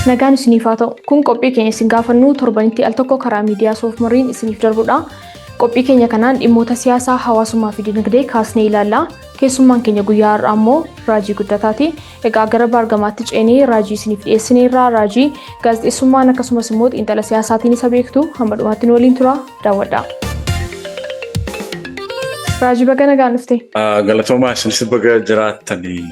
Nagaan isiniif haa ta'u. Kun qophii keenya isin gaafannuu torbanitti al tokko karaa miidiyaa Soofmariin isiniif darbudha. Qophii keenya kanaan dhimmoota siyaasaa, hawaasummaa fi dinagdee kaasnee ilaalla. Keessummaan keenya guyyaa har'aa immoo Raajii Guddataati. Egaa gara baargamaatti ceenee Raajii isiniif dhiyeessineerra. Raajii gaazexeessummaan akkasumas immoo xiinxala siyaasaatiin isa beektu. Hamma dhumaatti nu waliin tura. Daawwadhaa. Raajii baga nagaan dhufte. Galatoomaa isinis baga jiraattanii.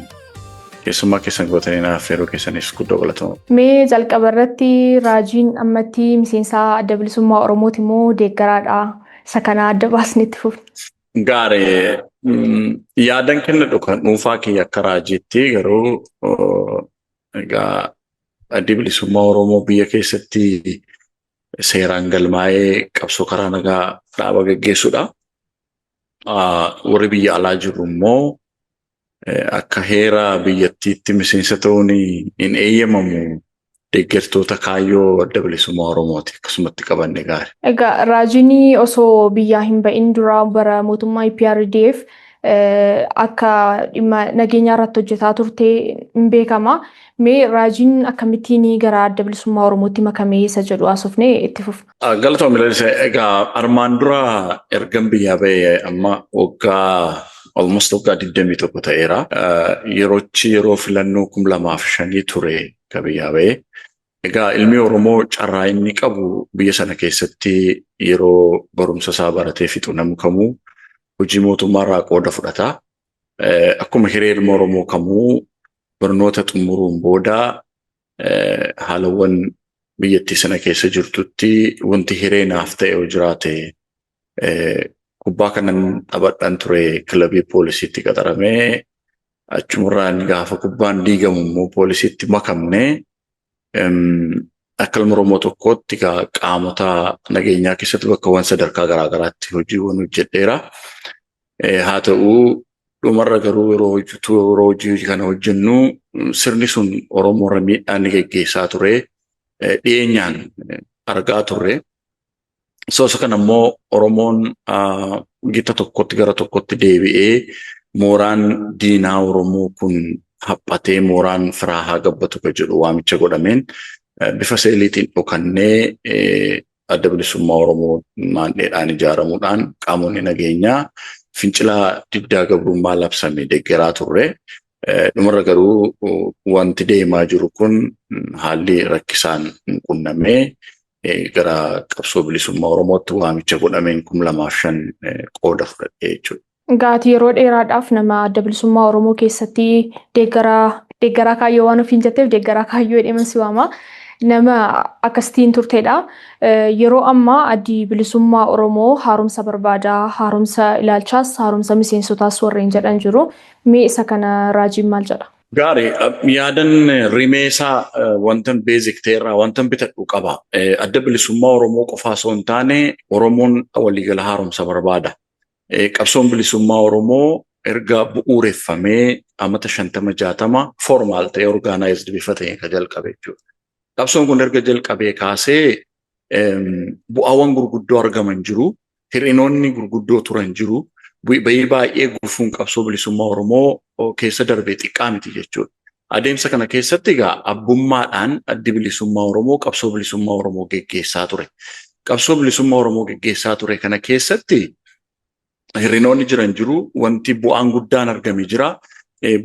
Keessummaa keessan gootanii naaf yeroo keessanis guddoo galatooma. Mee jalqaba irratti Raajiin ammatti miseensa adda bilisummaa Oromooti moo deeggaraadha? Isa kana adda baasnetti fufu. Gaarii yaadan kenna dhukan dhuunfaa kiyya akka Raajiitti garuu egaa addi bilisummaa Oromoo biyya keessatti seeraan galmaa'ee qabsoo karaa nagaa dhaaba gaggeessudha. Warri biyya alaa jiru immoo akka heera biyyattiitti miseensa ta'uun hin eeyyamamu deeggartoota kaayyoo adda bilisummaa Oromooti akkasumatti qabanne gaarii. Egaa Raajiin osoo biyyaa hin ba'in dura bara mootummaa EPRDF akka dhimma nageenyaa irratti hojjetaa turte hin beekama. Mee Raajiin akkamittiin gara adda bilisummaa Oromootti makamee isa jedhu haasofnee itti fufu. Galatoomii egaa armaan dura ergan biyyaa ba'e amma waggaa almost waggaa 21 ta'eera. Yeroo filannoo 2005 ture biyyaa ba'e. Egaa ilmi Oromoo carraa inni qabu biyya sana keessatti yeroo barumsa isaa baratee fixu namni kamuu hojii mootummaarraa qooda fudhata. Akkuma hiree ilma Oromoo kamuu barnoota xumuruun booda haalawwan biyyattii sana keessa jirtutti wanti hiree naaf ta'e yoo jiraate kubbaa kanan taphadhaan ture kilabii poolisiitti qaxaramee achumarraan gaafa kubbaan diigamu immoo poolisiitti makamne akka ilma Oromoo tokkootti qaamota nageenyaa keessatti bakkawwan sadarkaa garaagaraatti hojiiwwan hojjedheera. Haa ta'uu dhumarra garuu yeroo hojii kana hojjennu sirni sun Oromoorra miidhaan geggeessaa ture dhiyeenyaan argaa turre. Isa kana immoo Oromoon gita tokkotti gara tokkotti deebi'ee mooraan diinaa Oromoo kun haphatee mooraan firaa haa gabbatu kan jedhu waamicha godhameen bifa seeliitiin dhokannee adda bilisummaa Oromoo maandheedhaan ijaaramuudhaan qaamonni nageenyaa fincilaa diddaa gabrummaa labsame deeggaraa turre. Dhumarra garuu wanti deemaa jiru kun haalli rakkisaan qunnamee gara qabsoo bilisummaa Oromootti waamicha godhameen 2005 qooda fudhadhee jechuudha. Gaati yeroo dheeraadhaaf nama adda bilisummaa Oromoo keessatti deeggaraa kaayyoo waan ofiin jetteef deeggaraa kaayyoo jedhaman si waama. Nama akkasitiin turteedha. Yeroo ammaa addi bilisummaa Oromoo haaromsa barbaadaa, haaromsa ilaalchaas, haaromsa miseensotaas warreen jedhan jiru. Mee isa kana Raajiin maal jedha? Gaarii yaadan rimeesaa wantan beezik ta'erraa wantan bitadhu qaba. Adda bilisummaa Oromoo qofaa osoo hin taane Oromoon waliigala haaromsa barbaada. Qabsoon bilisummaa Oromoo erga bu'uureffamee amata 50-60 formaal ta'ee orgaanaayizd bifa ta'een kan jalqabe jechuudha. Qabsoon kun erga jalqabee kaasee bu'aawwan gurguddoo argaman jiru, hir'inoonni gurguddoo turan jiru, bayii baay'ee gufuun qabsoo bilisummaa Oromoo keessa darbee xiqqaa miti jechuudha. Adeemsa kana keessatti egaa abbummaadhaan addi bilisummaa Oromoo qabsoo bilisummaa Oromoo geggeessaa ture. Qabsoo bilisummaa Oromoo geggeessaa ture kana keessatti hir'inoonni jiran jiru, wanti bu'aan guddaan argame jira.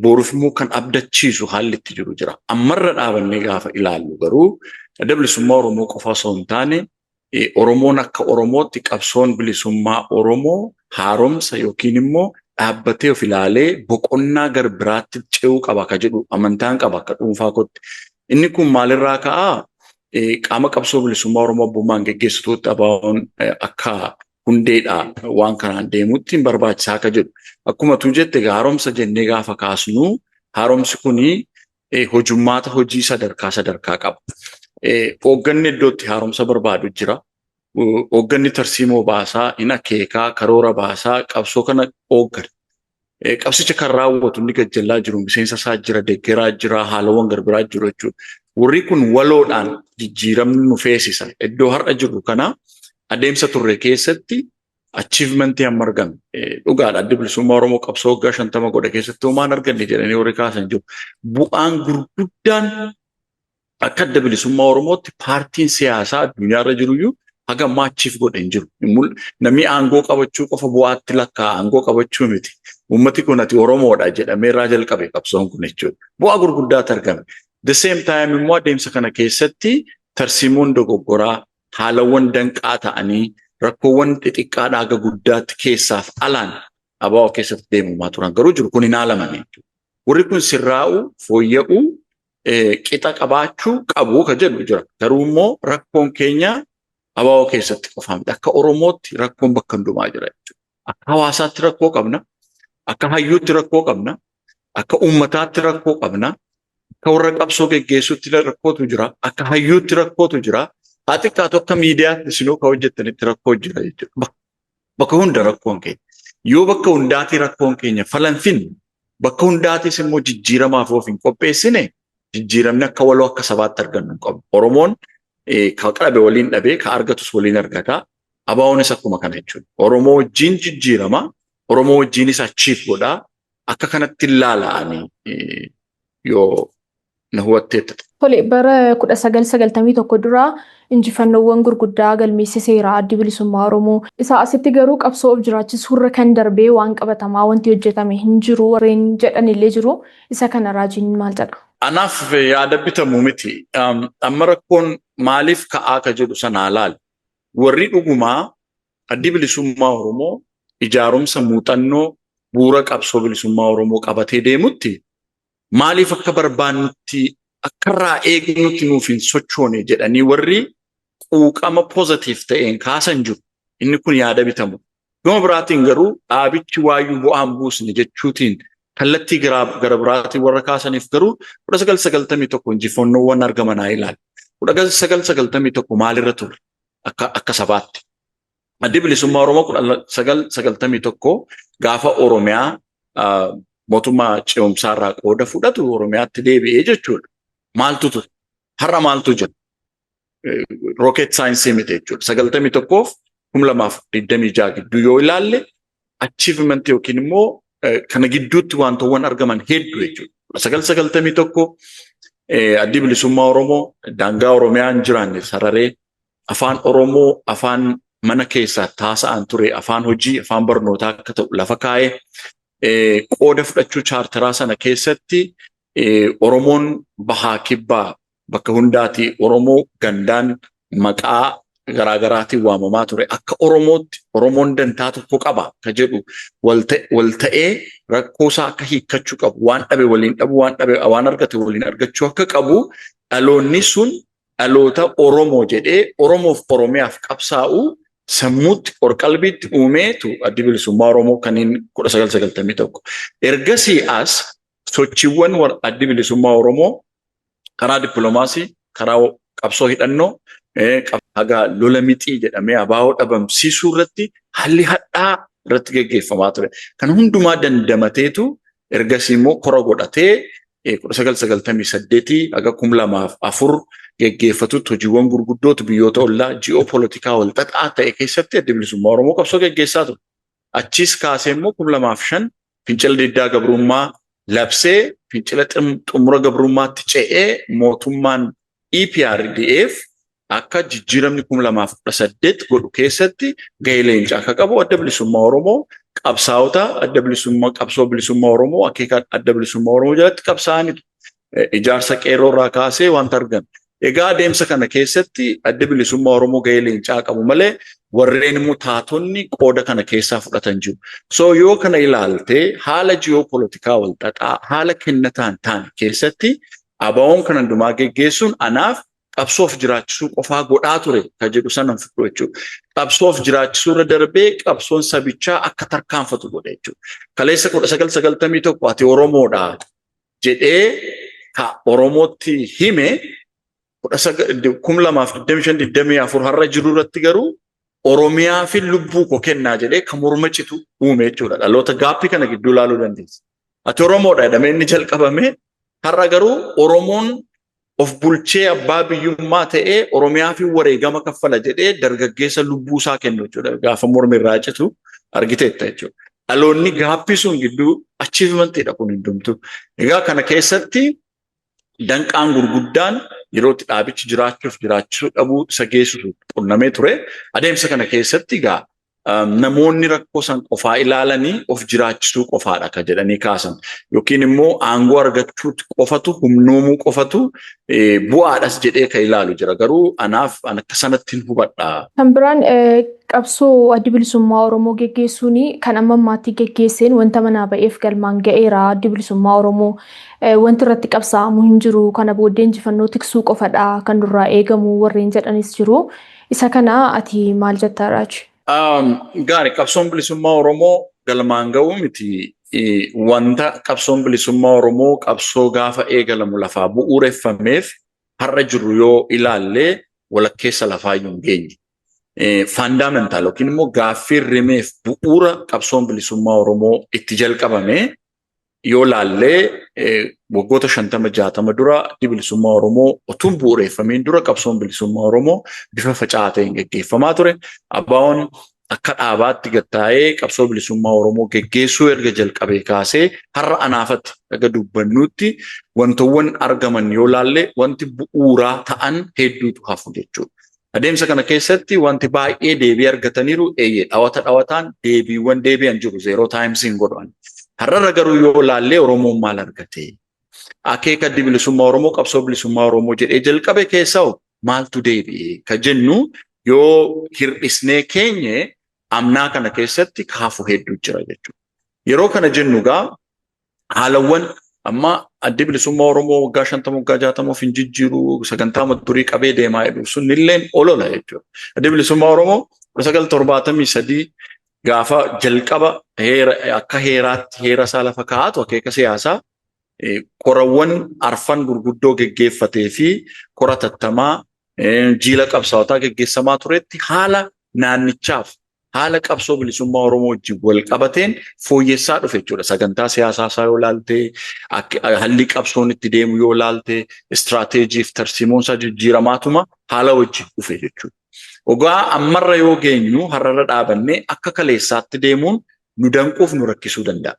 Boruuf immoo kan abdachiisu haalli itti jiru jira. Ammarra dhaabannee gaafa ilaallu garuu adda bilisummaa Oromoo qofa osoo hin taane Oromoon akka Oromootti qabsoon bilisummaa Oromoo haaromsa yookiin immoo dhaabbatee of ilaalee boqonnaa gar biraatti ce'uu qaba ka jedhu amantaan qaba akka dhuunfaa kootti. Inni kun maalirraa ka'aa? Qaama qabsoo bilisummaa Oromoo abbummaan geggeessituutti ABO'n akka hundeedha waan kanaan deemutti hin barbaachisaa akka jedhu. Akkuma tu jette haaromsa jennee gaafa kaasnu haaromsi kuni hojummaata hojii sadarkaa qaba. Hoogganni iddootti haaromsa barbaadu jira. Hoogganni tarsiimoo baasaa, hin akeekaa, karoora baasaa, qabsoo kana hooggana. Qabsicha kan raawwatu inni gajjallaa jiru, miseensa isaa jira, deeggaraa jira, haalawwan garbiraa jiru jechuudha. Warri kun waloodhaan jijjiiramni nu feesisa. Iddoo har'a jiru kana adeemsa turre keessatti achievementii amma argame. Dhugaadha adda bilisummaa Oromoo qabsoo waggaa 50 godha keessatti waan arganne jedhanii warri kaasan jiru. Bu'aan gurguddaan akka adda bilisummaa Oromootti paartiin siyaasaa addunyaarra jiruyyuu haga maachiif godhe hin jiru. Namni aangoo qabachuu qofa bu'aatti lakkaa aangoo qabachuu miti. Uummati kun ati Oromoodha jedhamee irraa jalqabe qabsoon kun jechuudha. Bu'aa gurguddaatu argame. The same time immoo adeemsa kana keessatti tarsiimoon dogoggoraa haalawwan danqaa ta'anii rakkoowwan xixiqqaadhaa haga guddaatti keessaaf alaan ABO keessatti deemamaa turan garuu jiru kun hin haalamame. Warri kun sirraa'uu fooyya'uu qixa qabaachuu qabu ka jedhu jira. Garuu immoo rakkoon keenya ABO keessatti qofaa miti. Akka Oromootti rakkoon bakka hundumaa jira jechuudha. Akka hawaasaatti rakkoo qabna. Akka hayyuutti rakkoo qabna. Akka uummataatti rakkoo qabna. Akka warra qabsoo geggeessuutti rakkootu jira. Akka hayyuutti rakkootu jira. Haa xiqqaatu akka miidiyaatti isinuu ka hojjettanitti rakkoo jira jechuudha. Bakka hunda rakkoon keenya. Yoo bakka hundaati rakkoon keenya falanfin bakka hundaatis immoo jijjiiramaaf of hin qopheessine jijjiiramni akka waloo akka sabaatti argannu hin qabu. Oromoon ka qabe waliin dhabee ka argatus waliin argata. ABO'nis akkuma kana jechuudha. Oromoo wajjin jijjiirama. Oromoo wajjinis achiif godhaa. Akka kanatti ilaala'anii yoo na hubatteetta. Tole bara 1991 dura injifannoowwan gurguddaa galmeessiseera addi bilisummaa Oromoo. Isa asitti garuu qabsoo of jiraachisuurra kan darbee waan qabatamaa wanti hojjetame hin jiru warreen jedhanillee jiru. Isa kana raajiin maal jedha? Anaaf yaada bitamu miti. Amma rakkoon maaliif ka'aa ka jedhu sanaa laali. Warri dhugumaa addi bilisummaa Oromoo ijaarumsa muuxannoo bu'uura qabsoo bilisummaa Oromoo qabatee deemutti maaliif akka barbaannutti akka irraa eegnutti nuuf hin sochoone jedhanii warri quuqama pozitiif ta'een kaasan jiru. Inni kun yaada bitamu. Gama biraatiin garuu dhaabichi waayyuu bu'aan buusne jechuutiin kallattii gara biraatiin warra kaasaniif garuu 1991 injifannoowwan argaman haa ilaalu. 1991 maalirra ture akka sabaatti. Addi bilisummaa Oromoo 1991 gaafa Oromiyaa mootummaa ce'umsaa irraa qooda fudhatu Oromiyaatti deebi'ee jechuudha. Maaltu ture? Har'a maaltu jira? Rocket saayinsii miti jechuudha. 91 2026 gidduu yoo ilaalle achievement yookiin immoo kana gidduutti wantoowwan argaman hedduu jechuudha. 1991 addi bilisummaa Oromoo daangaa Oromiyaa hin jiraanne sararee afaan Oromoo afaan mana keessaa taasa'an ture afaan hojii afaan barnootaa akka ta'u lafa kaa'ee qooda fudhachuu chaartaraa sana keessatti Oromoon bahaa kibbaa bakka hundaati Oromoo gandaan maqaa garaagaraatiin waamamaa ture akka Oromootti Oromoon dantaa tokko qaba ka jedhu wal ta'ee rakkoosaa akka hiikkachuu qabu waan dhabe waliin dhabu waan argate waliin argachuu akka qabu dhaloonni sun dhaloota Oromoo jedhee Oromoof Oromiyaaf qabsaa'u sammuutti qalbiitti uumeetu addi bilisummaa Oromoo kaniin 1991. Ergasii as sochiiwwan addi bilisummaa Oromoo karaa dippiloomaasii, karaa qabsoo hidhannoo, haga lola mixii jedhamee ABO dhabamsiisuu irratti haalli hadhaa irratti geggeeffamaa ture. Kan hundumaa dandamateetu ergasii immoo kora godhatee 1998 haga 2004 geggeeffatutti hojiiwwan gurguddootu biyyoota ollaa ji'oopolitikaa wal xaxaa ta'e keessatti adda bilisummaa Oromoo qabsoo geggeessaa ture. Achiis kaasee immoo 2005 fincila diddaa gabrummaa labsee fincila xumura gabrummaatti ce'ee mootummaan EPRDF akka jijjiiramni 2018 godhu keessatti gahee leencaa akka qabu adda bilisummaa Oromoo qabsaa'ota adda bilisummaa qabsoo bilisummaa Oromoo akeeka adda bilisummaa Oromoo jalatti qabsaa'anitu ijaarsa qeerroo irraa kaasee wanta argan. Egaa adeemsa kana keessatti adda bilisummaa Oromoo gahee leencaa qabu malee warreen immoo taatonni qooda kana keessaa fudhatan jiru. So yoo kana ilaaltee haala ji'oopolitikaa wal xaxaa haala kennataan ta'an keessatti ABO'n kan hundumaa geggeessuun anaaf qabsoof jiraachisuu qofaa godhaa ture kan jedhu sanan fudhu jechuudha. Qabsoof jiraachisuu irra darbee qabsoon sabichaa akka tarkaanfatu godhe jechuudha. Kaleessa 1991 ati Oromoodha jedhee ka Oromootti hime 2025-24 har'a jiru irratti garuu Oromiyaa fi lubbuu koo kennaa jedhee kan morma citu uume jechuudha. Dhaloota gaaffii kana gidduu ilaaluu dandeessa. Ati Oromoodha jedhamee inni jalqabame har'a garuu Oromoon of bulchee abbaa biyyummaa ta'ee Oromiyaa fi wareegama kaffala jedhee dargaggeessa lubbuu isaa kennu jechuudha. Gaafa mormi irraa citu argiteetta jechuudha. Dhaloonni gaaffii sun gidduu achievementiidha kun hundumtu. Egaa kana keessatti danqaan gurguddaan yerootti dhaabichi jiraachuu dhabuu isa geessisu qunnamee ture. Adeemsa kana keessatti egaa namoonni rakkoo san qofaa ilaalanii of jiraachisuu qofaadha kan jedhanii kaasan. Yookiin immoo aangoo argachuu qofatu, humnoomuu qofatu bu'aadhas jedhee kan ilaalu jira. Garuu anaaf akka sanatti hin hubadha. Kan biraan qabsoo adda bilisummaa Oromoo geggeessuun kan amma ammaatti geggeesseen wanta manaa ba'eef galmaan ga'eera. Adda bilisummaa Oromoo wanti irratti qabsaa'amu hin jiru. Kana booddee injifannoo tiksuu qofadha kan nurraa eegamu warreen jedhanis jiru. Isa kana ati maal jettaa Raaji? Gaarii qabsoon bilisummaa Oromoo galmaan ga'uu miti. Wanta qabsoon bilisummaa Oromoo qabsoo gaafa eegalamu lafaa bu'uureffameef har'a jiru yoo ilaallee walakkeessa lafaayyuu hin geenye. Faandamentaal yookiin immoo gaaffii rimeef bu'uura qabsoon bilisummaa Oromoo itti jalqabame yoo ilaallee waggoota 50-60 dura addi bilisummaa Oromoo utuu bu'uureffameen dura qabsoon bilisummaa Oromoo bifa facaateen geggeeffamaa ture. Abbaa'oon akka dhaabaatti gattaa'ee qabsoo bilisummaa Oromoo geggeessuu erga jalqabee kaasee har'a anaafatti aga dubbannuutti wantoowwan argaman yoo ilaalle wanti bu'uuraa ta'an hedduutu hafu jechuudha. Adeemsa kana keessatti wanti baay'ee deebii argataniiru dhawataan deebiiwwan deebi'an jiru zero times hin godhan. Har'a garuu yoo ilaalle Oromoon maal argate? Akeeka addi bilisummaa Oromoo qabsoo bilisummaa Oromoo jedhee jalqabe keessaa maaltu deebi'e? Ka jennu yoo hir'isnee keenye amnaa kana keessatti kaafu hedduu jira jechuudha. Yeroo kana jennu gaa haalawwan amma addi bilisummaa Oromoo waggaa 50 waggaa 60 of hin jijjiiru sagantaa maturii qabee deemaa jedhu sun illeen olola jechuudha. Addi bilisummaa Oromoo 1973 gaafa jalqaba akka heeraatti heera isaa lafa kaa'atu akeeka siyaasaa korawwan arfan gurguddoo geggeeffatee fi kora tattamaa jiila qabsaawotaa geggeessamaa turetti haala naannichaaf haala qabsoo bilisummaa Oromoo wajjin wal qabateen fooyyessaa dhufe jechuudha. Sagantaa siyaasaa isaa yoo ilaalte, haalli qabsoon itti deemu yoo ilaalte, istiraateejiif tarsiimoon isaa jijjiiramaatuma haala wajjin dhufe jechuudha. Ogaa ammarra yoo geenyu har'arra dhaabannee akka kaleessaatti deemuun nu danquuf nu rakkisuu danda'a.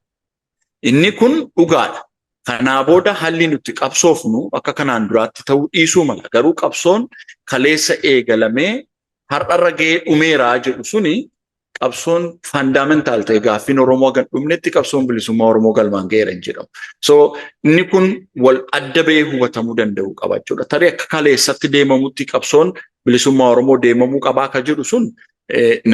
Inni kun dhugaadha. Kanaa booda haalli nuti qabsoofnu akka kanaan duraatti ta'uu dhiisuu mala. Garuu qabsoon kaleessa eegalamee har'arra ga'ee dhumeeraa jedhu suni qabsoon faandamentaal ta'e gaaffiin Oromoo kan dhumnetti qabsoon bilisummaa Oromoo galmaan ga'eera hin jedhamu. So inni kun wal adda ba'ee hubatamuu danda'u qaba jechuudha. Tarii akka kaleessatti deemamutti qabsoon bilisummaa Oromoo deemamuu qabaa ka jedhu sun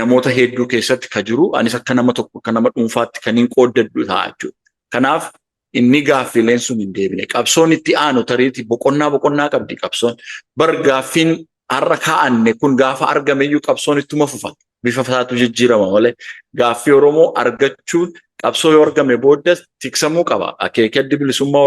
namoota hedduu keessatti ka jiru. Anis akka nama tokko akka nama dhuunfaatti kan hin qooddadhu ta'a jechuudha. Kanaaf inni gaaffiileen sun hin deebine. Qabsoon itti aanu tariitii boqonnaa qabdi qabsoon. Bar gaaffiin har'a kaa'anne kun gaafa argameyyuu qabsoon ittuma fufa. Bifa fasaatu jijjiirama malee gaaffii Oromoo argachuun qabsoo yoo argame booda tiksamuu qaba. Akeeka addi bilisummaa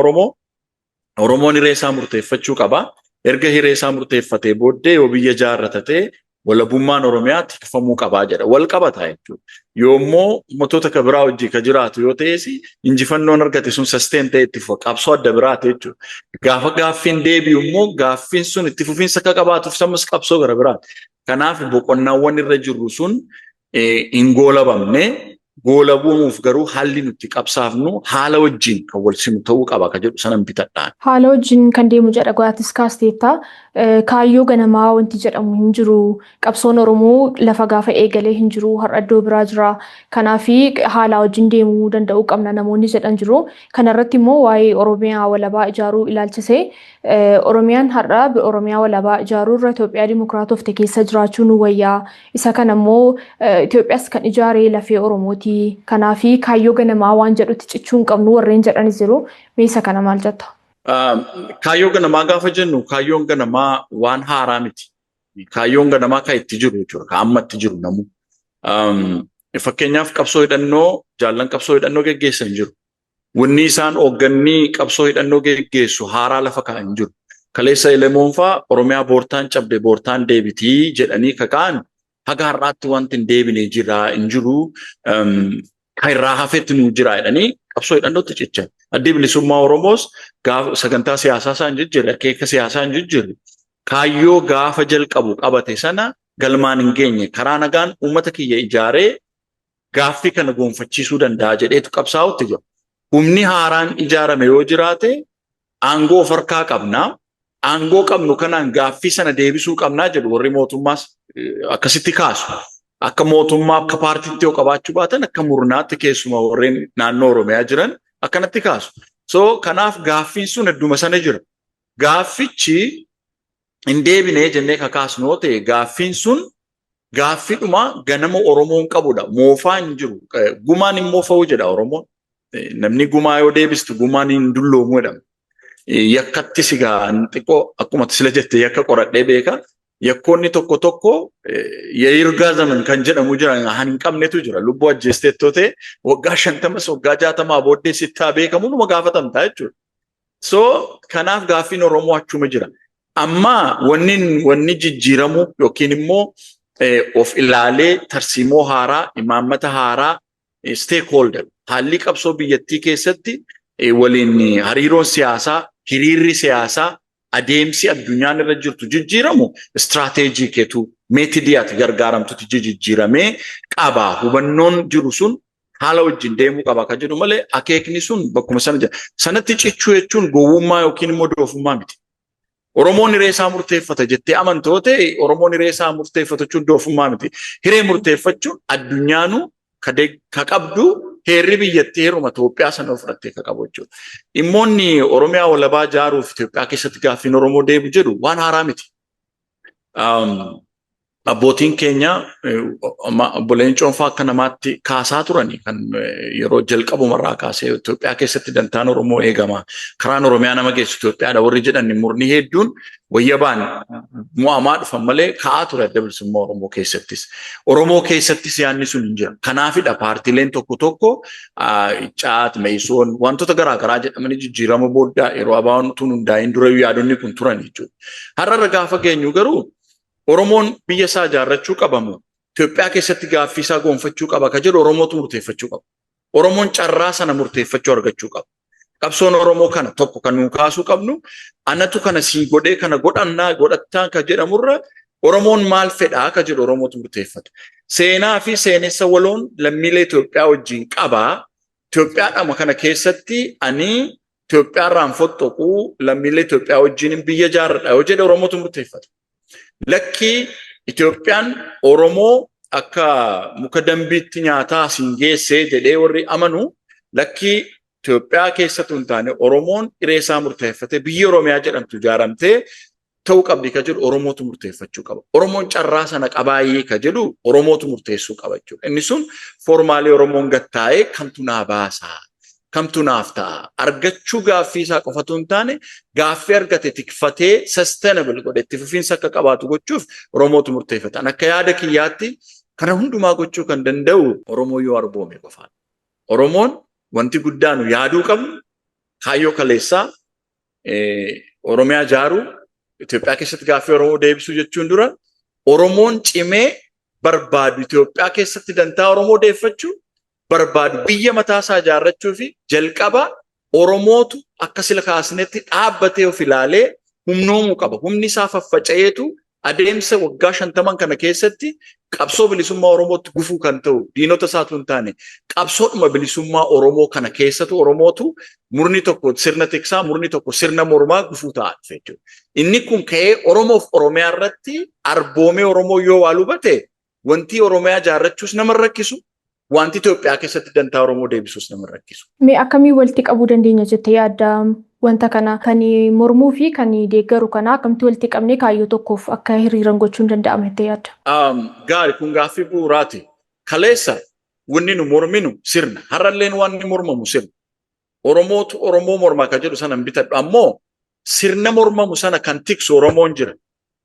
Oromoon hiree isaa murteeffachuu qaba. Erga hiree isaa murteeffatee booddee yoo biyya jaarratatee walabummaan Oromiyaa tikfamuu qabaa jedha. Wal qabataa jechuudha. Yoommoo uummattoota ka biraa wajjin ka jiraatu yoo ta'es injifannoon argate sun sustain ta'e itti fufa qabsoo adda biraati jechuudha. Gaafa gaaffiin deebi'u immoo gaaffiin sun itti fufiinsa akka qabaatuuf sammas qabsoo gara biraati. Kanaaf boqonnaawwan irra jirru sun hin goolabamne goolabuuf garuu haalli nuti qabsaafnu haala wajjin kan wal simu ta'uu qaba ka jedhu sanan bitadhaan. Haala wajjin kan deemu jedha Go'aatis kaasteetta. Kaayyoo ganamaa wanti jedhamu hin jiru. Qabsoon Oromoo lafa gaafa eegalee hin jiru. Har'a iddoo biraa jira. Kanaaf haala wajjin deemuu danda'uu qabna namoonni jedhan jiru. Kanarratti immoo waa'ee Oromiyaa walabaa ijaaruu ilaalchisee Oromiyaan har'a Oromiyaa walabaa ijaaruu irra Itoophiyaa Dimokiraatofte keessa jiraachuu nu wayyaa. Isa kana immoo Itoophiyaas kan ijaaree lafee Oromooti. Kanaaf kaayyoo ganamaa waan jedhutti cichuu hin qabnu warreen jedhanis jiru. Mee isa kana maal jetta? Kaayyoo ganamaa gaafa jennu kaayyoon ganamaa waan haaraa miti. Kaayyoon ganamaa kan itti jiru jechuudha. Kan amma itti jiru namu. Fakkeenyaaf qabsoo hidhannoo jaallan qabsoo hidhannoo geggeessan jiru. Wanni isaan hoogganni qabsoo hidhannoo geggeessu haaraa lafa kaa'an jiru. Kaleessa Elemoonfaa Oromiyaa boortaan cabde boortaan deebitii jedhanii kaka'an haga har'aatti wanti hin deebine jira hin jiru. Kan irraa hafetti nu jira jedhanii qabsoo hidhannootti cichan. Addi bilisummaa Oromoos sagantaa siyaasaa isaan jijjiirre akeeka siyaasaa hin jijjiirre. Kaayyoo gaafa jalqabu qabate sana galmaan hin geenye karaa nagaan uummata kiyya ijaaree gaaffii kana gonfachiisuu danda'a jedheetu qabsaa'utti jira. Humni haaraan ijaarame yoo jiraate aangoo farkaa qabnaa. Aangoo qabnu kanaan gaaffii sana deebisuu qabnaa jedhu warri mootummaas akkasitti kaasu. Akka mootummaa akka paartiitti yoo qabaachuu baatan akka murnaatti keessumaa warreen naannoo Oromiyaa jiran akkanatti kaasu. So kanaaf gaaffiin sun hedduma sana jira. Gaaffichi hin deebinee jennee kakaasnu yoo ta'e gaaffiin sun gaaffiidhuma ganama Oromoon qabudha. Moofaa hin jiru. Gumaan hin moofa'u jedha Oromoon. Namni gumaa yoo deebistu gumaan hin dulloomu jedhama. Yakkatti sigaa xiqqoo akkuma sila jette yakka qoradhee beeka. Yakkoonni tokko yeergaa zaman kan jedhamu jira hin qabnetu jira. Lubbuu ajjeesteettoo ta'e waggaa 50 waggaa 60 booddee sittaa beekamu numa gaafatamta jechuudha. So kanaaf gaaffiin Oromoo achuma jira. Amma wanni jijjiiramu yookiin immoo of ilaalee tarsiimoo haaraa, imaammata haaraa, stakeholder haalli qabsoo biyyattii keessatti waliin hariiroon siyaasaa, hiriirri siyaasaa, adeemsi addunyaan irra jirtu jijjiiramu istirateejii keetu meetidiyaati gargaaramtutti jijjiiramee qaba. Hubannoon jiru sun haala wajjin deemuu qaba kan jedhu malee akeekni sun bakkuma sana jira. Sanatti cichuu jechuun gowwummaa yookiin immoo doofummaa miti. Oromoon hiree isaa murteeffata jettee amantoo ta'e Oromoon hiree isaa murteeffata jechuun doofummaa miti. Hiree murteeffachuun addunyaanuu ka qabdu heerri biyyattii heeruma Itoophiyaa sana ofirrattee ka qabu jechuudha. Dhimmoonni Oromiyaa walabaa ijaaruuf Itoophiyaa keessatti gaaffiin Oromoo deebi'u jedhu waan haaraa miti. Abbootiin keenya obboleen Coonfaa akka namaatti kaasaa turani kan yeroo jalqabumarraa kaasee Itoophiyaa keessatti dantaan Oromoo eegama. Karaan Oromiyaa nama geessu Itoophiyaadha warri jedhan murni hedduun wayyabaan mo'amaa dhufan malee ka'aa ture adda bilisummaa Oromoo keessattis. Oromoo keessattis yaadni sun hin jira. Kanaafidha paartiileen tokko Caat, Meesoon wantoota garaagaraa jedhamanii jijjiirama booddaa yeroo abaan tun hundaa'in dura yaadonni kun turan jechuudha. Har'a gaafa geenyu garuu Oromoon biyya isaa ijaarrachuu qabamu. Itoophiyaa keessatti gaaffii isaa gonfachuu qaba ka jedhu Oromootu murteeffachuu qaba. Oromoon carraa sana murteeffachuu argachuu qaba. Qabsoon Oromoo kana tokko kan nuun kaasuu qabnu anatu kana sii godhee kana godhattaa ka jedhamurra Oromoon maal fedhaa ka jedhu Oromootu murteeffata. Seenaa fi seenessa waloon lammiilee Itoophiyaa wajjin qabaa. Itoophiyaadhama kana keessatti ani Itoophiyaarraan fottoquu lammiilee Itoophiyaa wajjin biyya ijaarradha yoo jedhe Oromootu murteeffata. Lakkii Itoophiyaan Oromoo akka muka dambiitti nyaataa siin geessee jedhee warri amanu lakkii Itoophiyaa keessatti hin taane Oromoon hiree isaa murteeffatee biyya Oromiyaa jedhamtu ijaaramtee ta'uu qabdi ka jedhu Oromootu murteeffachuu qaba. Oromoon carraa sana qabaayyee ka jedhu Oromootu murteessuu qaba jechuudha. Inni sun foormaalee Oromoon gattaa'ee kamtu naa baasaa. Kamtu naaf ta'a. Argachuu gaaffii isaa qofatu hin taane gaaffii argate tikfatee sustainable godhe itti fufiinsa akka qabaatu gochuuf Oromootu murteeffata. Akka yaada kiyyaatti kana hundumaa gochuu kan danda'u Oromoo yoo arboome qofaadha. Oromoon wanti guddaan yaaduu qabnu kaayyoo kaleessaa Oromiyaa ijaaruu Itoophiyaa keessatti gaaffii Oromoo deebisuu jechuun dura Oromoon cimee barbaadu Itoophiyaa keessatti dantaa Oromoo deeffachuu barbaadu biyya mataa isaa ijaarrachuu fi jalqaba Oromootu akka sila kaasnetti dhaabbatee of ilaalee humnoomuu qaba. Humni isaa faffaca'eetu adeemsa waggaa 50 kana keessatti qabsoo bilisummaa Oromootti gufuu kan ta'u diinota isaatu hin taane qabsoodhuma bilisummaa Oromoo kana keessatu Oromootu murni tokko sirna tiksaa murni tokko sirna mormaa gufuu ta'a jechuudha. Inni kun ka'ee Oromoof Oromiyaa irratti arboomee Oromoo yoo waa hubate wanti Oromiyaa ijaarrachuus nama rakkisu. Wanti Itoophiyaa keessatti dantaa Oromoo deebisuus nama rakkisu. Mee akkamii walitti qabuu dandeenya jettee yaadda wanta kana kan mormuu fi kan deeggaru kana akkamitti walitti qabnee kaayyoo tokkoof akka hiriiran gochuun danda'ama jettee yaadda? Gaarii kun gaaffii bu'uuraati. Kaleessa wanni nu morminu sirna. Har'alleen waan ni mormamu sirna. Oromootu Oromoo mormaa kan jedhu sana hin bitadhu. Ammoo sirna mormamu sana kan tiksu Oromoon jira.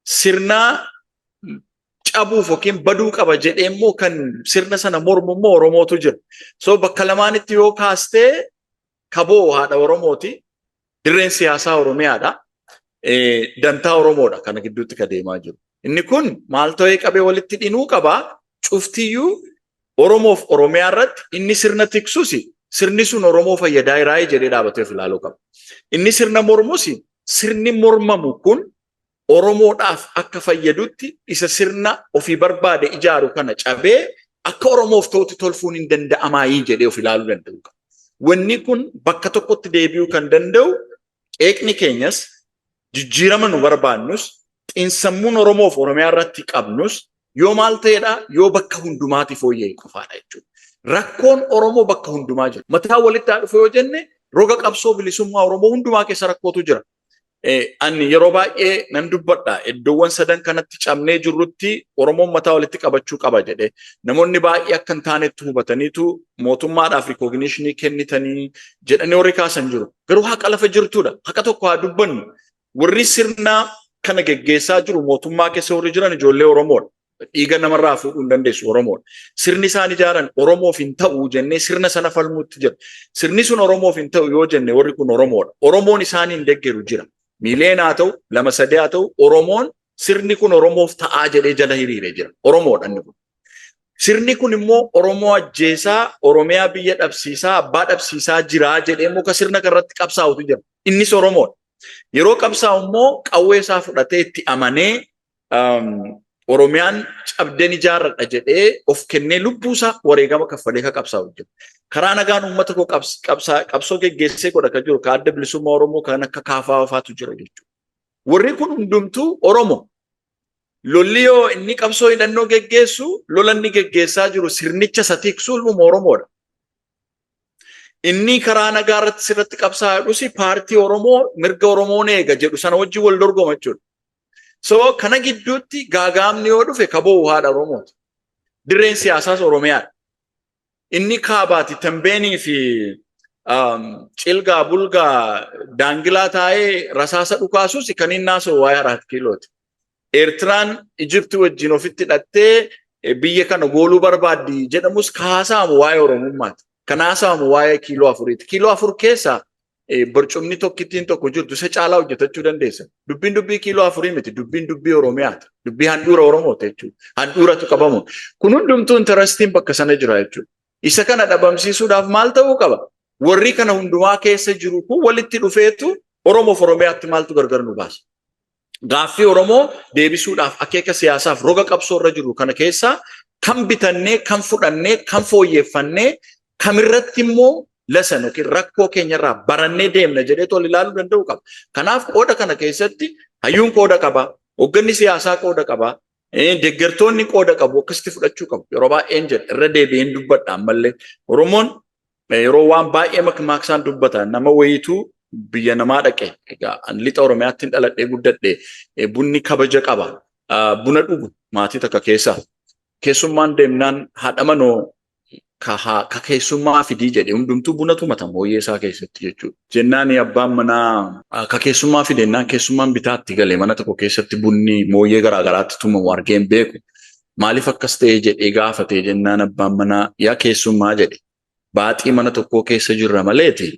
Sirna cabuuf yookiin baduu qaba jedhee immoo kan sirna sana mormu immoo Oromootu jira. So bakka lamaanitti yoo kaastee kaboo haadha Oromooti. Dirreen siyaasaa Oromiyaadha. Dantaa Oromoodha kana gidduutti ka deemaa jiru. Inni kun maal ta'ee qabee walitti dhinuu qabaa cuftiyyuu Oromoof Oromiyaa irratti inni sirna tiksus sirni sun Oromoo fayyadaa iraayee jedhee dhaabatee of ilaaluu qaba. Inni sirna mormus sirni mormamu kun Oromoodhaaf akka fayyadutti isa sirna ofii barbaade ijaaru kana cabee akka Oromoof ta'utti tolfuun hin danda'amaayii jedhee of ilaaluu danda'u qaba. Wanni kun bakka tokkotti deebi'uu kan danda'u Qeeqni keenyas jijjiirama nu barbaannus xiinsammuun Oromoof Oromiyaa irratti qabnus yoo maal ta'edha yoo bakka hundumaati fooyya'e qofaadha jechuudha. Rakkoon Oromoo bakka hundumaa jira. Mataa walitti haa dhufu yoo jenne roga qabsoo bilisummaa Oromoo hundumaa keessa rakkootu jira. Ani yeroo baay'ee nan dubbadha iddoowwan sadan kanatti cabnee jirrutti Oromoon mataa walitti qabachuu qaba jedhee namoonni baay'ee akka hin taanetti hubataniitu mootummaadhaaf rikooginishinii kennitanii jedhanii warri kaasan jiru. Garuu haqa lafa jirtudha. Haqa tokko haa dubbannu. Warri sirna kana geggeessaa jiru mootummaa keessa warri jiran ijoollee Oromoodha. Dhiiga namarraa fuudhuu hin dandeessu Oromoodha. Sirni isaan ijaaran Oromoof hin ta'u jennee sirna sana falmuutti jira. Sirni sun Oromoof hin ta'u yoo jenne warri kun Oromoodha. Oromoon isaaniin deeggaru jira. Miileen haa ta'u, lama sadee haa ta'u, Oromoon sirni kun Oromoof ta'aa jedhee jala hiriiree jira. Oromoodha inni kun. Sirni kun immoo Oromoo ajjeesaa, Oromiyaa biyya dhabsiisaa, abbaa dhabsiisaa jiraa jedhee muka sirna kanarratti qabsaa'utu jira. Innis Oromoodha. Yeroo qabsaa'u immoo qawwee isaa fudhatee itti amanee Oromiyaan cabdeen ijaarradha jedhee of kennee lubbuusaa wareegama kaffalee ka qabsaa'u jira. Karaa nagaan uummata koo qabsoo geggeessee godha ka jiru ka adda bilisummaa Oromoo kan akka kaafaa wafaatu jira jechuudha. Warri kun hundumtuu Oromoo. Lolli yoo inni qabsoo hidhannoo geggeessu lola inni geggeessaa jiru sirnicha isa tiksu ilmuma Oromoodha. Inni karaa nagaa irratti sirratti qabsaa'us paartii Oromoo mirga Oromoon eega jedhu sana wajjin wal dorgoma jechuudha. So kana gidduutti gaagaamni yoo dhufe kaboo haadha Oromooti. Dirreen siyaasaas Oromiyaadha. Inni kaabaati Tambeenii fi Cilgaa Bulgaa Daangilaa taa'ee rasaasa dhukaasus kan inni naasoo waa'ee 4 kiilooti. Eertiraan Ijipti wajjin ofitti hidhattee biyya kana gooluu barbaaddi jedhamus kaasaamu waa'ee Oromummaati. Kanaasamu waa'ee kiiloo 4ti. Kiiloo 4 keessaa barcumni tokkittiin tokko jirtu isa caalaa hojjetachuu dandeessa. Dubbii kiiloo 4 miti. Dubbii Oromiyaati. Dubbii handhuura Oromooti jechuudha. Handhuuratu qabamu. Kun hundumtuu intarastiin bakka sana jira jechuudha. Isa kana dhabamsiisuudhaaf maal ta'uu qaba? Warri kana hundumaa keessa jiru kun walitti dhufeetu Oromoof Oromiyaatti maaltu gargar nu baasa? Gaaffii Oromoo deebisuudhaaf akeeka siyaasaaf roga qabsoo irra jiru kana keessaa kan bitannee, kan fudhannee, kan fooyyeffannee, kamirratti immoo lasan yookiin rakkoo keenyarraa barannee deemna jedhee tol ilaaluu danda'u qaba. Kanaaf qooda kana keessatti hayyuun qooda qaba, hoogganni siyaasaa qooda qaba, deeggartoonni qooda qabu akkasitti fudhachuu qabu. Yeroo baay'een jedha irra deebi'een dubbadha ammallee Oromoon yeroo waan baay'ee maksaan dubbata nama wayituu biyya namaa dhaqe egaa lixa Oromiyaatti dhaladhee guddadhee bunni kabaja qaba. Buna dhugu maatii takka keessaa keessummaan deemnaan haadha manoo ka keessummaa fidii jedhee hundumtuu buna tumata mooyyee isaa keessatti jechuudha. Jennaani abbaan manaa ka keessummaa fidennaan keessummaan bitaatti galee mana tokko keessatti bunni mooyyee garaagaraatti tumamu argeen beeku. Maaliif akkas ta'ee jedhee gaafatee jennaan abbaan manaa yaa keessummaa jedhe baaxii mana tokkoo keessa jirra maleeti.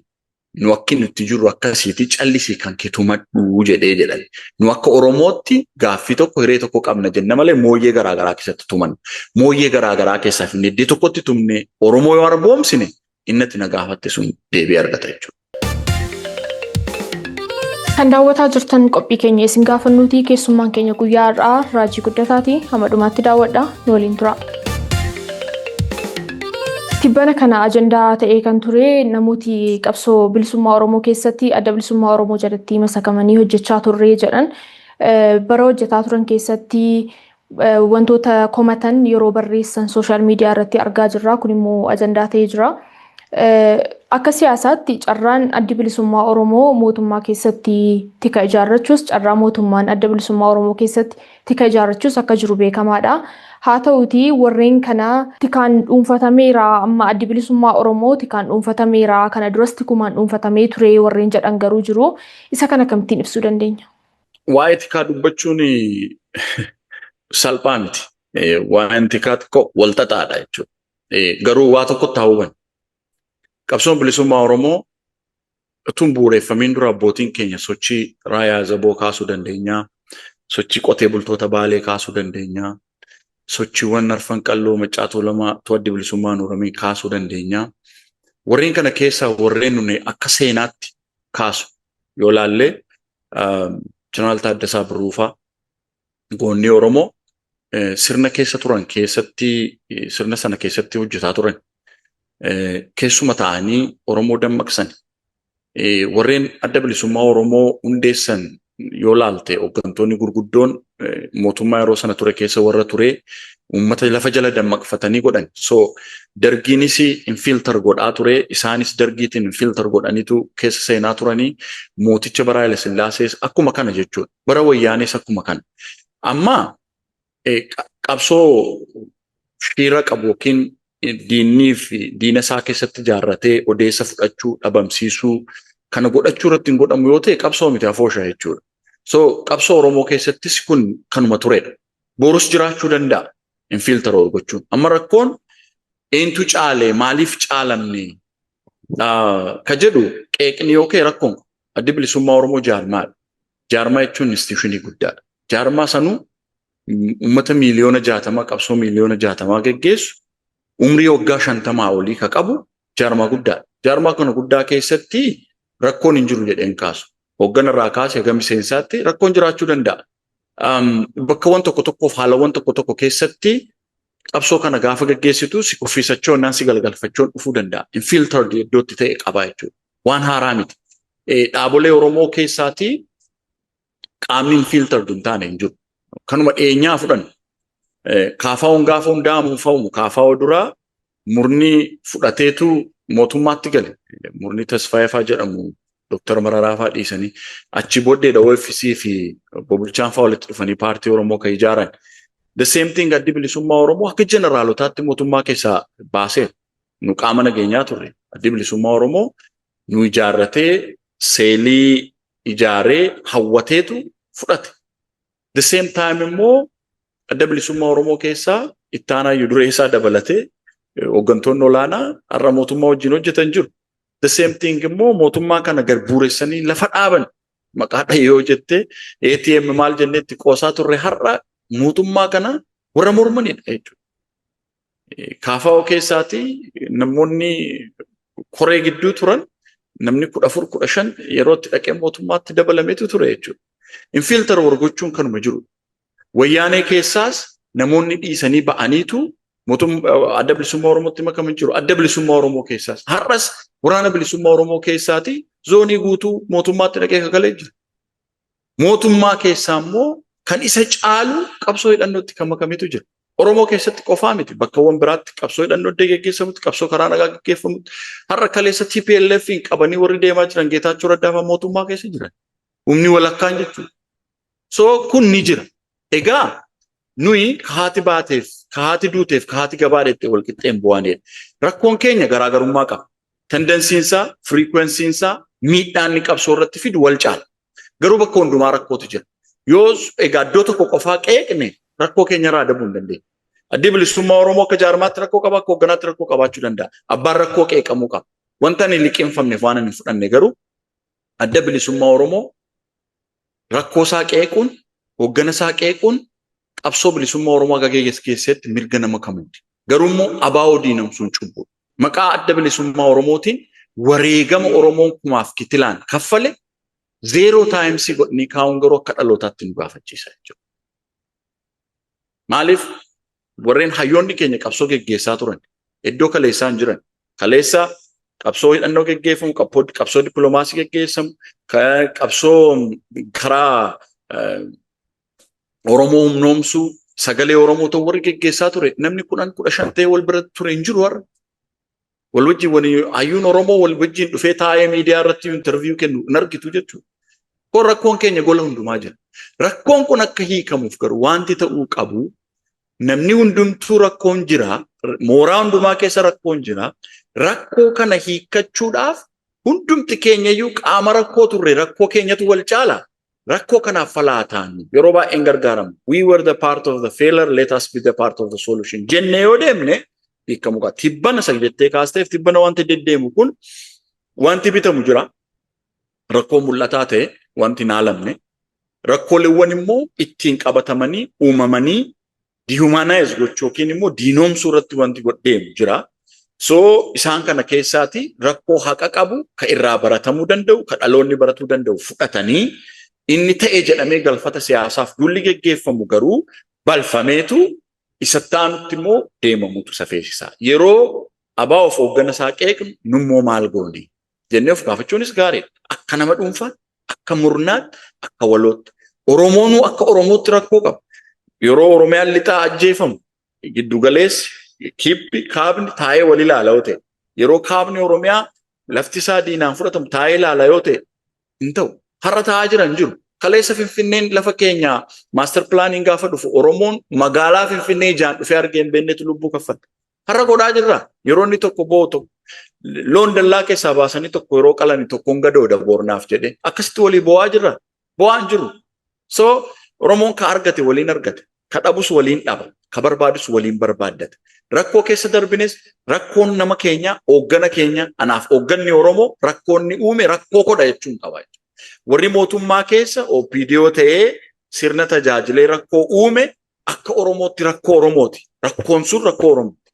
Nu akka nuti jirru akkasiiti callisii kan kee tumadhu jedhee jedhan. Nu akka Oromootti gaaffii tokko hiree tokko qabna jenna malee mooyyee garaagaraa keessatti tumanna. Mooyyee garaagaraa keessaa fi iddoo tokkotti tumne Oromoo yoo arboomsine innatti na gaafatte sun deebii argata jechuudha. Kan daawwataa jirtan qophii keenya isin gaafannuuti keessummaan keenya guyyaa har'aa Raajii Guddataati. Hamma dhumaatti daawwadha nu waliin tura. Tibbana kana ajandaa ta'ee kan ture namooti qabsoo bilisummaa Oromoo keessatti adda bilisummaa Oromoo jalatti masakamanii hojjechaa turre jedhan bara hojjetaa turan keessatti wantoota komatan yeroo barreessan sooshaal miidiyaa irratti argaa jirra. Kun immoo ajandaa ta'ee jira. Akka siyaasaatti carraan adda bilisummaa Oromoo mootummaa keessatti tika ijaarrachuus carraa mootummaan adda bilisummaa Oromoo keessatti tika ijaarrachuus akka jiru beekamaadha. Haa ta'uti warreen kana tikaan dhuunfatameera amma adda bilisummaa Oromoo tikaan dhuunfatameera kana duras tikumaan dhuunfatamee ture warreen jedhan garuu jiru. Isa kana kamittiin ibsuu dandeenya? Waa'ee tikaa dubbachuun salphaa miti. Waa'een tikaa tokko walxaxaadha jechuudha. Garuu waa tokko taa'uuban. Qabsoon bilisummaa Oromoo utuu bu'uureffamiin dura abbootiin keenya sochii raayyaa zaboo kaasuu dandeenya. Sochii qotee bultoota baalee kaasuu dandeenya. Sochiiwwan arfan qalloo Maccaatoo lama adda bilisummaan Oromoo kaasuu dandeenya. Warreen kana keessaa warreen nuni akka seenaatti kaasu yoo laallee Jeneraal Taaddasaa Birruufaa goonni Oromoo sirna keessa turan keessatti sirna sana keessatti hojjetaa turan keessuma ta'anii Oromoo dammaqsan warreen adda bilisummaa Oromoo hundeessan yoo laalte hooggantoonni gurguddoon mootummaa yeroo sana ture keessa warra ture uummata lafa jala dammaqfatanii godhan. So dargiinis infiltar godhaa ture isaanis dargiitiin infiltar godhaniitu keessa seenaa turanii mooticha bara Haile Sillaasees akkuma kana jechuudha. Bara Wayyaanees akkuma kana. Amma qabsoo shiira qabu yookiin diinii fi diina isaa keessatti ijaarratee odeessa fudhachuu dhabamsiisuu kana godhachuu irratti hin godhamu yoo ta'e qabsoo miti afooshaa jechuudha. So qabsoo Oromoo keessattis kun kanuma turedha. Borus jiraachuu danda'a infiltar gochuun. Amma rakkoon eentu caalee maaliif caalamne ka jedhu qeeqni yoo ka'e rakkoon addi bilisummaa Oromoo jaarmaadha. Jaarmaa jechuun instituushinii guddaadha. Jaarmaa sanuu uummata miliyoona 60 qabsoo miliyoona 60 geggeessu umrii waggaa 50 olii ka qabu jaarmaa guddaadha. Jaarmaa kana guddaa keessatti rakkoon hin jiru jedheen kaasu. Hoogganarraa kaasee hanga miseensaatti rakkoon jiraachuu danda'a. Bakkawwan tokko tokkoof haalawwan tokko tokko keessatti qabsoo kana gaafa geggeessitu si kuffisachoo naan si galgalfachoon dhufuu danda'a. Infiltard iddootti ta'e qabaa jechuudha. Waan haaraa miti. Dhaabolee Oromoo keessaatti qaamni infiltard hin taane hin jiru. Kanuma dhiyeenyaa fudhan. Kaafaawwan gaafa hundaa'amu fa'umu kaafaawwa duraa murni fudhateetu mootummaatti gale. Murni Tasfaayefaa jedhamu Dr. Mararaa fa'aa dhiisanii achi booddeedha OFC fi Bulchaan fa'aa walitti dhufanii paartii Oromoo kan ijaaran. The same thing addi bilisummaa Oromoo akka jeneraalotaatti mootummaa keessaa baasee nu qaama nageenyaa turre. Addi bilisummaa Oromoo nu ijaarratee seelii ijaaree hawwateetu fudhate. The same time immoo adda bilisummaa Oromoo keessaa ittaanaa duree isaa dabalatee hooggantoonni olaanaa har'a mootummaa wajjin hojjetan jiru. The same thing immoo mootummaa kana garbuuressanii lafa dhaaban maqaadha yoo jette ATM maal jennetti qoosaa turre har'a mootummaa kana warra mormanidha jechuudha. Kaafaa'oo keessaati namoonni koree gidduu turan namni 14-15 yerootti dhaqee mootummaatti dabalameetu ture jechuudha. Infiltar wargochuun kanuma jiru. Wayyaanee keessaas namoonni dhiisanii ba'aniitu adda bilisummaa Oromootti makaman jiru. Adda bilisummaa Oromoo keessaas. Har'as waraana bilisummaa Oromoo keessaati zoonii guutuu mootummaatti dhaqee kakalee jira. Mootummaa keessaa immoo kan isa caalu qabsoo hidhannootti kan makametu jira. Oromoo keessatti qofaa miti. Bakkawwan biraatti qabsoo hidhannoo geggeessamutti, qabsoo karaa nagaa geggeeffamutti. Har'a kaleessa TPLF qabanii warri deemaa jiran Geetaachoo Raddaa mootummaa keessa jiran. Humni walakkaan jechuudha. So kun ni jira. Egaa nuyi kahaati baateef, kahaati duuteef, kahaati gabaadheetti wal qixxeen bu'aneedha. Rakkoon keenya garaagarummaa qaba. Tendensiinsaa, firiikwensiinsaa, miidhaan ni qabsoo irratti fidu wal caala. Garuu bakka hundumaa rakkootu jira. Yoo egaa iddoo tokko qofaa qeeqne rakkoo keenya irraa adabuu hin dandeenye. Addi bilisummaa Oromoo akka jaarmaatti rakkoo qaba, akka hoogganaatti rakkoo qabaachuu danda'a. Abbaan rakkoo qeeqamuu qaba. Wanta ani liqeeffamneef waan ani fudhanne garuu adda bilisummaa Oromoo rakkoo isaa qeequun, hooggana isaa qeequun qabsoo bilisummaa Oromoo gaggeessu keessatti mirga nama kamuuti. Garuu immoo abaa'oo diinamsuun cubbuudha. Maqaa adda bilisummaa Oromootiin wareegama Oromoon kumaaf kitilaan kaffale zeeroo taayimsii godhanii kaa'uun garuu akka dhalootaatti nu gaafachiisa jechuudha. Maaliif warreen hayyoonni keenya qabsoo geggeessaa turan iddoo kaleessaa hin jiran. Kaleessa qabsoo hidhannoo geggeeffamu, qabsoo dippiloomaasii geggeessamu, qabsoo karaa Oromoo humnoomsuu, sagalee Oromoo ta'u warri geggeessaa ture. Namni 10-15 ta'e wal bira ture hin jiru har'a. Wal wajjin hayyuun Oromoo wal wajjin dhufee taa'ee miidiyaa irratti interview kennu hin argitu jechuudha. Kun rakkoon keenya gola hundumaa jira. Rakkoon kun akka hiikamuuf garuu wanti ta'uu qabu namni hundumtuu rakkoon jira. Mooraa hundumaa keessa rakkoon jira. Rakkoo kana hiikachuudhaaf hundumti keenyayyuu qaama rakkoo turre rakkoo keenyatu wal caala. Rakkoo kanaaf falaataan yeroo baay'een gargaaramu. We were the part of the failure, let us be the part of the solution. Jennee yoo deemne hiikamu qaba. Tibbana sagdettee kaasteef tibbana wanti deddeemu kun wanti bitamu jira. Rakkoo mul'ataa ta'e wanti naalamne. Rakkooleewwan immoo ittiin qabatamanii uumamanii dihumanize gochuu yookiin immoo diinoomsuu irratti wanti godheemu jira. So isaan kana keessaati rakkoo haqa qabu ka irraa baratamuu danda'u, ka dhaloonni baratuu danda'u fudhatanii inni ta'ee jedhamee galfata siyaasaaf dulli geggeeffamu garuu balfameetu isatti aanutti immoo deemamutu safeessisaa. Yeroo abaa of hooggana isaa qeeqnu nummoo maal goone? jennee of gaafachuunis gaariidha. Akka nama dhuunfaa, akka murnaatti, akka walootti. Oromoonuu akka Oromootti rakkoo qaba. Yeroo Oromiyaan lixaa ajjeefamu giddugaleessi kibbi kaabni taa'ee wal ilaala yoo ta'e yeroo kaabni Oromiyaa lafti isaa diinaan fudhatamu taa'ee ilaala yoo ta'e hin ta'u. Har'a taa'aa jiran jiru. Kaleessa Finfinneen lafa keenyaa maaster pilaaniin gaafa dhufu Oromoon magaalaa Finfinnee ijaan dhufee argee hin beeknetu lubbuu kaffata. Har'a godhaa jirra. Yeroo inni tokko boo'u tokko loon dallaa keessaa baasanii tokko yeroo qalanii tokkoon gadoodha boornaaf jedhee akkasitti walii boo'aa jirra. Boo'aan jiru. So Oromoon ka argate waliin argate. Ka dhabus waliin dhaba. Ka barbaadus waliin barbaaddate. Rakkoo keessa darbines rakkoon nama keenya hooggana keenya anaaf hoogganni Oromoo rakkoonni uume rakkoo kodha jechuun qaba. Warri mootummaa keessa OPDO ta'ee sirna tajaajilee rakkoo uume akka Oromootti rakkoo Oromooti. Rakkoon sun rakkoo Oromooti.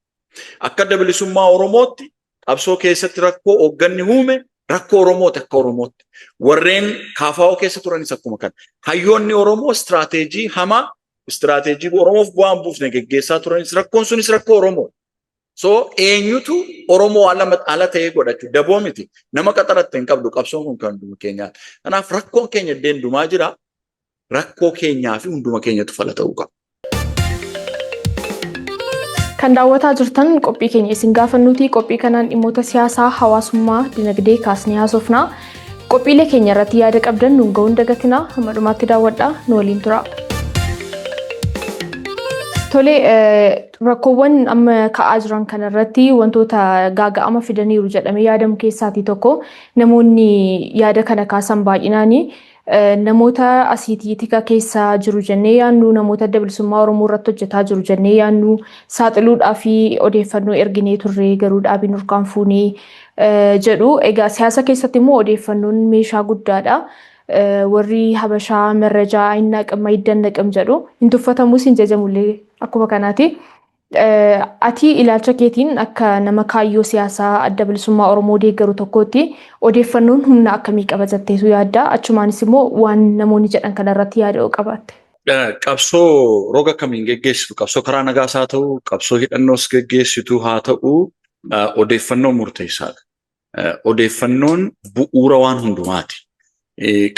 Akka adda bilisummaa Oromootti qabsoo keessatti rakkoo hoogganni uume rakkoo Oromooti akka Oromootti. Warreen KFO keessa turanis akkuma kana. Hayyoonni Oromoo istiraateejii hamaa istiraateejii Oromoof bu'aan buufne geggeessaa turanis rakkoon sunis rakkoo Oromoo. So eenyutu Oromoo ala ta'ee godhachuu daboo miti. Nama qaxaratti hin qabdu qabsoon kun kan hunduma keenyaati. Kanaaf rakkoon keenya deendumaa jira. Rakkoo keenyaa fi hunduma keenyatu fala ta'uu qaba. Kan daawwataa jirtan qophii keenya isin gaafannuuti. Qophii kanaan dhimmoota siyaasaa, hawaasummaa, dinagdee kaasnee haasofnaa. Qophiilee keenya irratti yaada qabdan nuun ga'uun dagatinaa. Hamma dhumaatti daawwadhaa nu waliin tura. Tole rakkoowwan amma ka'aa jiran kanarratti wantoota gaaga'ama fidaniiru jedhamee yaadamu keessaatii tokko namoonni yaada kana kaasan baay'inaanii namoota asiitii tika keessa jiru jennee yaannu namoota adda bilisummaa Oromoo irratti hojjetaa jiru jennee yaannu saaxiluudhaa fi odeeffannoo erginee turre garuu dhaabiin urkaan fuunee jedhu. Egaa siyaasa keessatti immoo odeeffannoon meeshaa guddaadha. Warri Habashaa marrajaa hin naqamma hiddan naqam jedhu hin tuffatamus hin jajamullee akkuma kanaati. Ati ilaalcha keetiin akka nama kaayyoo siyaasaa adda bilisummaa Oromoo deeggaru tokkotti odeeffannoon humna akkamii qaba jetteetu yaadda? Achumaanis immoo waan namoonni jedhan kanarratti yaada qabaatte. Qabsoo roga kamiin geggeessitu qabsoo karaa nagaas haa ta'u qabsoo hidhannoos geggeessitu haa ta'u odeeffannoo murteessaadha. Odeeffannoon bu'uura waan hundumaati.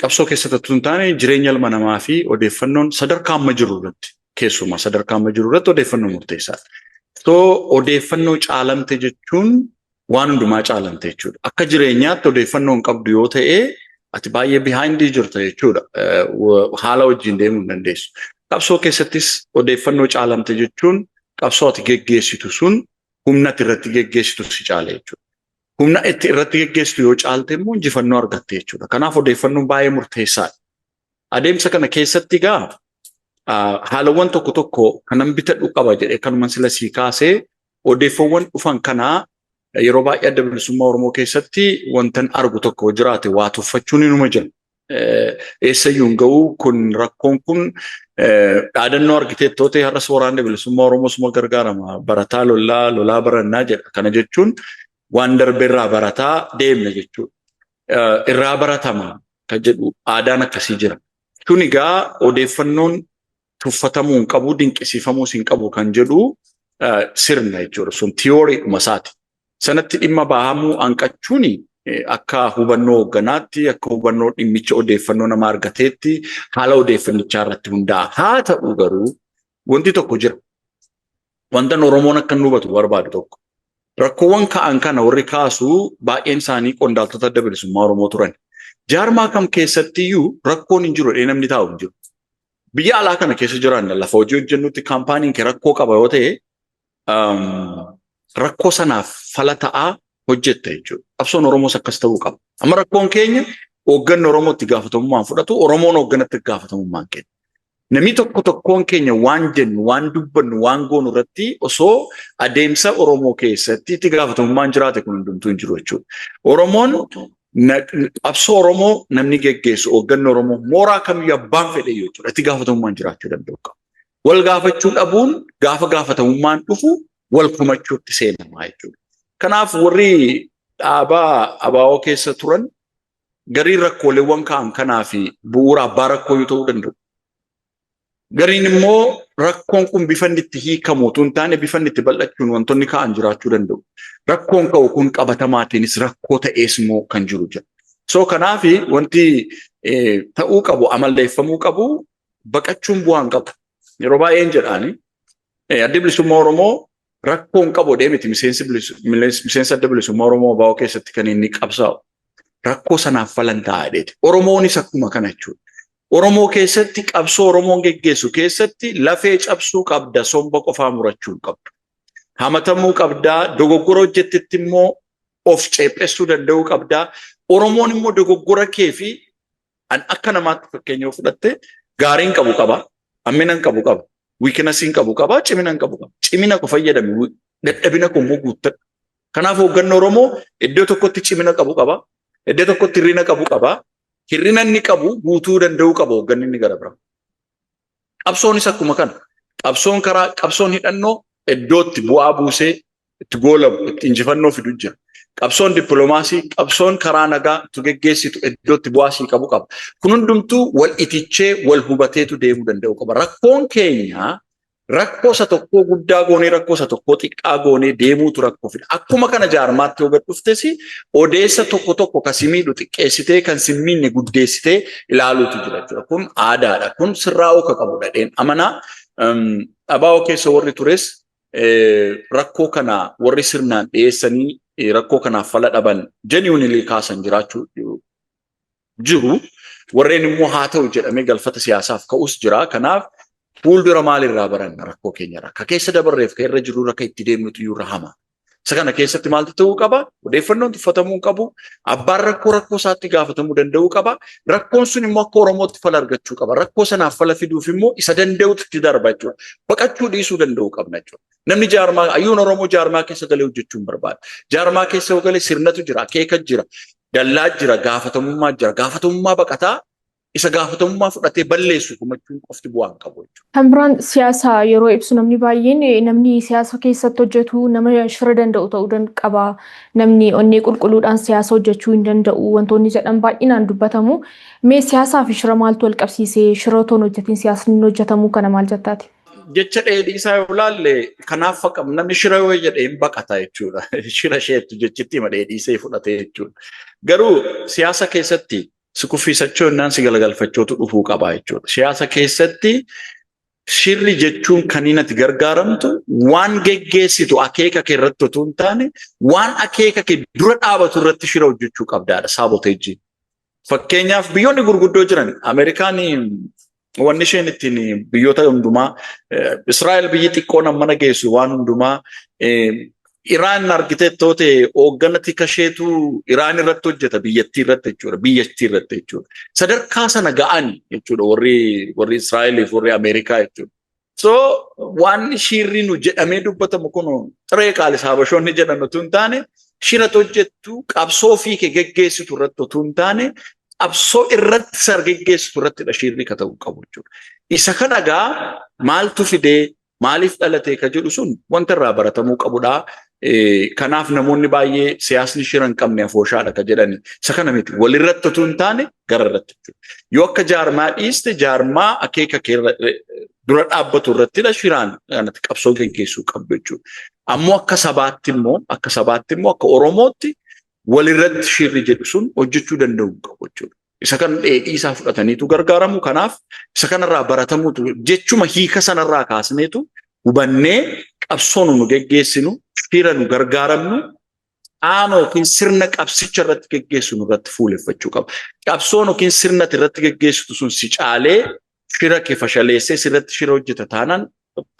Qabsoo keessatti hin taane jireenya ilma namaa fi odeeffannoon sadarkaa amma jiru irratti keessumaa sadarkaa amma jiru irratti odeeffannoo murteessaadha. So odeeffannoo caalamte jechuun waan hundumaa caalamte jechuudha. Akka jireenyaatti odeeffannoo hin qabdu yoo ta'e ati baay'ee behind jirta jechuudha. Haala wajjin deemuu hin dandeessu. Qabsoo keessattis odeeffannoo caalamte jechuun qabsoo ati geggeessitu sun humna ati irratti geggeessitu si caala jechuudha. Humna itti irratti geggeessitu yoo caalte immoo injifannoo argatte jechuudha. Kanaaf odeeffannoon baay'ee murteessaadha. Adeemsa kana keessatti egaa haalawwan tokko tokko kanan bitadhu qaba jedhee kanuman sila sii kaasee odeeffawwan dhufan kanaa yeroo baay'ee adda bilisummaa Oromoo keessatti wantan argu tokko jiraate waa tuffachuun inuma jira. Eessayyuu hin ga'u kun rakkoon kun dhaadannoo argiteettoo ta'e har'as waraanni bilisummaa Oromoo suma gargaarama. Barataa lolaa barannaa jedha. Kana jechuun waan darbe irraa barataa deemna jechuudha. Irraa baratama kan jedhu aadaan akkasii jira. Kun egaa odeeffannoon tuffatamuu hin qabu, dinqisiifamuus hin qabu kan jedhu sirna jechuudha. Sun tiyooriidhuma isaati. Sanatti dhimma bahamuu hanqachuun akka hubannoo hoogganaatti, akka hubannoo dhimmicha odeeffannoo nama argateetti haala odeeffannichaa irratti hundaa'a. Haa ta'u garuu wanti tokko jira. Wanta Oromoon akka inni hubatu barbaadu tokko. Rakkoowwan ka'an kana warri kaasuu baay'een isaanii qondaaltota adda bilisummaa Oromoo turan. Jaarmaa kam keessatti iyyuu rakkoon hin jiru jedhee namni taa'u hin jiru. Biyya alaa kana keessa jiran lafa hojii hojjennutti kaampaaniin kee rakkoo qaba yoo ta'e rakkoo sanaaf fala ta'aa hojjetta jechuudha. Qabsoon Oromoos akkas ta'uu qaba. Amma rakkoon keenya hoogganni Oromootti gaafatamummaan fudhatu Oromoon hoogganatti gaafatamummaan kenna. Namni tokko tokkoon keenya waan jennu, waan dubbannu, waan goonu irratti osoo adeemsa Oromoo keessatti itti gaafatamummaan jiraate kun hundumtuu hin jiru jechuudha. Oromoon qabsoo Oromoo namni geggeessu hoogganni Oromoo mooraa kamiyyuu abbaan fedhe jechuudha. Itti gaafatamummaan jiraachuu danda'u qaba. Wal gaafachuu dhabuun gaafa gaafatamummaan dhufu wal kumachuutti seenamaa jechuudha. Kanaaf warri dhaabaa ABO keessa turan garii rakkooleewwan ka'an kanaa fi bu'uura abbaa rakkoo yoo ta'uu danda'u. Gariin immoo rakkoon kun bifanni itti hiikamu utuu hin taane bifanni itti bal'achuun wantoonni ka'an jiraachuu danda'u. Rakkoon ka'u kun qabatamaatiinis rakkoo ta'ees immoo kan jiru jira. So kanaaf wanti ta'uu qabu amalleeffamuu qabu baqachuun bu'aan qabu. Yeroo baay'een jedhaani adda bilisummaa Oromoo rakkoon qabu deemiti miseensa adda bilisummaa Oromoo baa'oo keessatti kan inni qabsaa'u. Rakkoo sanaaf falan taa'aadheeti. Oromoonis akkuma kana jechuudha. Oromoo keessatti qabsoo Oromoon geggeessu keessatti lafee cabsuu qabda somba qofaa murachuu qabdu. Hamatamuu qabdaa dogoggora hojjettetti immoo of ceephessuu danda'uu qabdaa. Oromoon immoo dogoggora kee fi akka namaatti fakkeenyaaf fudhatte gaariin qabu qaba. Hamminan qabu qaba. Wiikinasiin qabu qaba. Ciminan qabu qaba. Cimina ko fayyadame dadhabina ko immoo guuttadha. Kanaaf hoogganni Oromoo iddoo tokkotti cimina qabu qaba. Iddoo tokkotti hirrina qabu qaba. Hirrina inni qabu guutuu danda'uu qaba hoogganni inni gara biraa. Qabsoonis akkuma kana. Qabsoon hidhannoo iddootti bu'aa buusee itti goolabu itti injifannoo fidu jira. Qabsoon dippiloomaasii qabsoon karaa nagaa itti geggeessitu iddootti bu'aasii qabu qaba. Kun hundumtuu wal itichee wal hubateetu deemuu danda'u qaba. Rakkoon keenya rakkoo isa tokkoo guddaa goonee rakkoo isa tokkoo xiqqaa goonee deemuutu rakkoo fida. Akkuma kana jaarmaatti yoo gad dhuftes odeessa tokko kan si miidhu xiqqeessitee kan si miidhe guddeessitee ilaaluutu jira jechuudha. Kun aadaadha. Kun sirraa'uu akka qabudha. Amanaa abaa'oo keessa warri tures rakkoo kana warri sirnaan dhiyeessanii rakkoo kanaaf fala dhaban genuinely kaasan jiraachuu jiru. Warreen immoo haa ta'u jedhamee galfata siyaasaaf ka'us jira. Kanaaf fuuldura maalirraa baranna rakkoo keenyarra. Akka keessa dabarreef kan irra jiru akka itti deemnutu iyyuu hama. Isa kana keessatti maaltu ta'uu qaba? Odeeffannoon tuffatamuu qabu. Abbaan rakkoo isaatti gaafatamuu danda'uu qaba. Rakkoon sun immoo akka Oromootti fala argachuu qaba. Rakkoo sanaaf fala fiduuf immoo isa danda'utti itti darba jechuudha. Baqachuu dhiisuu danda'uu qabna jechuudha. Namni hayyuun Oromoo jaarmaa keessa galee hojjechuu hin barbaadu. Jaarmaa keessa galee sirnatu jira, akeeka jira, dallaa jira, gaafatamummaa jira. Gaafatamummaa baqataa isa gaafatamummaa fudhatee balleessu kumachuun qofti bu'aan qabu jechuudha. Kan biraan siyaasa yeroo ibsu namni baay'een namni siyaasa keessatti hojjetu nama shira danda'u ta'uu qaba. Namni onnee qulqulluudhaan siyaasa hojjechuu hin danda'u wantoonni jedhan baay'inaan dubbatamu. Mee siyaasaa fi shira maaltu wal qabsiisee shira otoo hin hojjetin siyaasni hojjetamu kana maal jettaati? Jecha dheedhii isaa yoo ilaalle kanaaf faqam namni shira yoo jedhee hin baqata jechuudha. Shira isheetti jechitti hima dheedhii ishee fudhatee jechuudha. Garuu siyaasa keessatti si kuffisachuu innaan si galagalfachootu dhufuu qaba jechuudha. Siyaasa keessatti shirri jechuun kan inni itti gargaaramtu waan geggeessitu akeeka kee irratti otoo hin taane waan akeeka kee dura dhaabatu irratti shira hojjechuu qabdaadha saaboteejii. Fakkeenyaaf biyyoonni gurguddoo jiran Ameerikaan wanni isheen ittiin biyyoota hundumaa Israa'el biyyi xiqqoon ammana geessu waan hundumaa Iraan argitee toote hoogganatti kasheetu Iraan irratti hojjeta biyyattii irratti jechuudha. Sadarkaa sana ga'an jechuudha warri Israa'eliif warri Ameerikaa jechuudha. So waan shirri nu jedhamee dubbatamu kun xiree qaalis habashoonni jedhan otoo hin taane shiratu hojjettu qabsoo fi kee geggeessitu irratti otoo hin taane qabsoo irratti sargeggeessitu irratti shirri ka ta'uu qabu jechuudha. Isa kana gaa maaltu fidee maaliif dhalatee ka jedhu sun wanta irraa baratamuu qabudha. Kanaaf namoonni baay'ee siyaasni shira hin qabne afooshaadha ka jedhani. Isa kana miti walirratti otoo hin taane gara irratti jechuudha. Yoo akka jaarmaa dhiiste jaarmaa akeeka kee dura dhaabbatu irrattidha shiraan kanatti qabsoo geggeessuu qabdu jechuudha. Ammoo akka sabaatti immoo akka Oromootti walirratti shirri jedhu sun hojjechuu danda'u qabu jechuudha. Isa kan dheedhii isaa fudhataniitu gargaaramu. Kanaaf isa kanarraa baratamuutu jechuma hiika sanarraa kaasneetu hubannee qabsoon nu geggeessinu shira nu gargaaramnu qaama yookiin sirna qabsicha irratti geggeessinu irratti fuuleffachuu qaba. Qabsoon yookiin sirna irratti geggeessitu sun si caalee shira kee fashaleessee sirratti shira hojjeta taanaan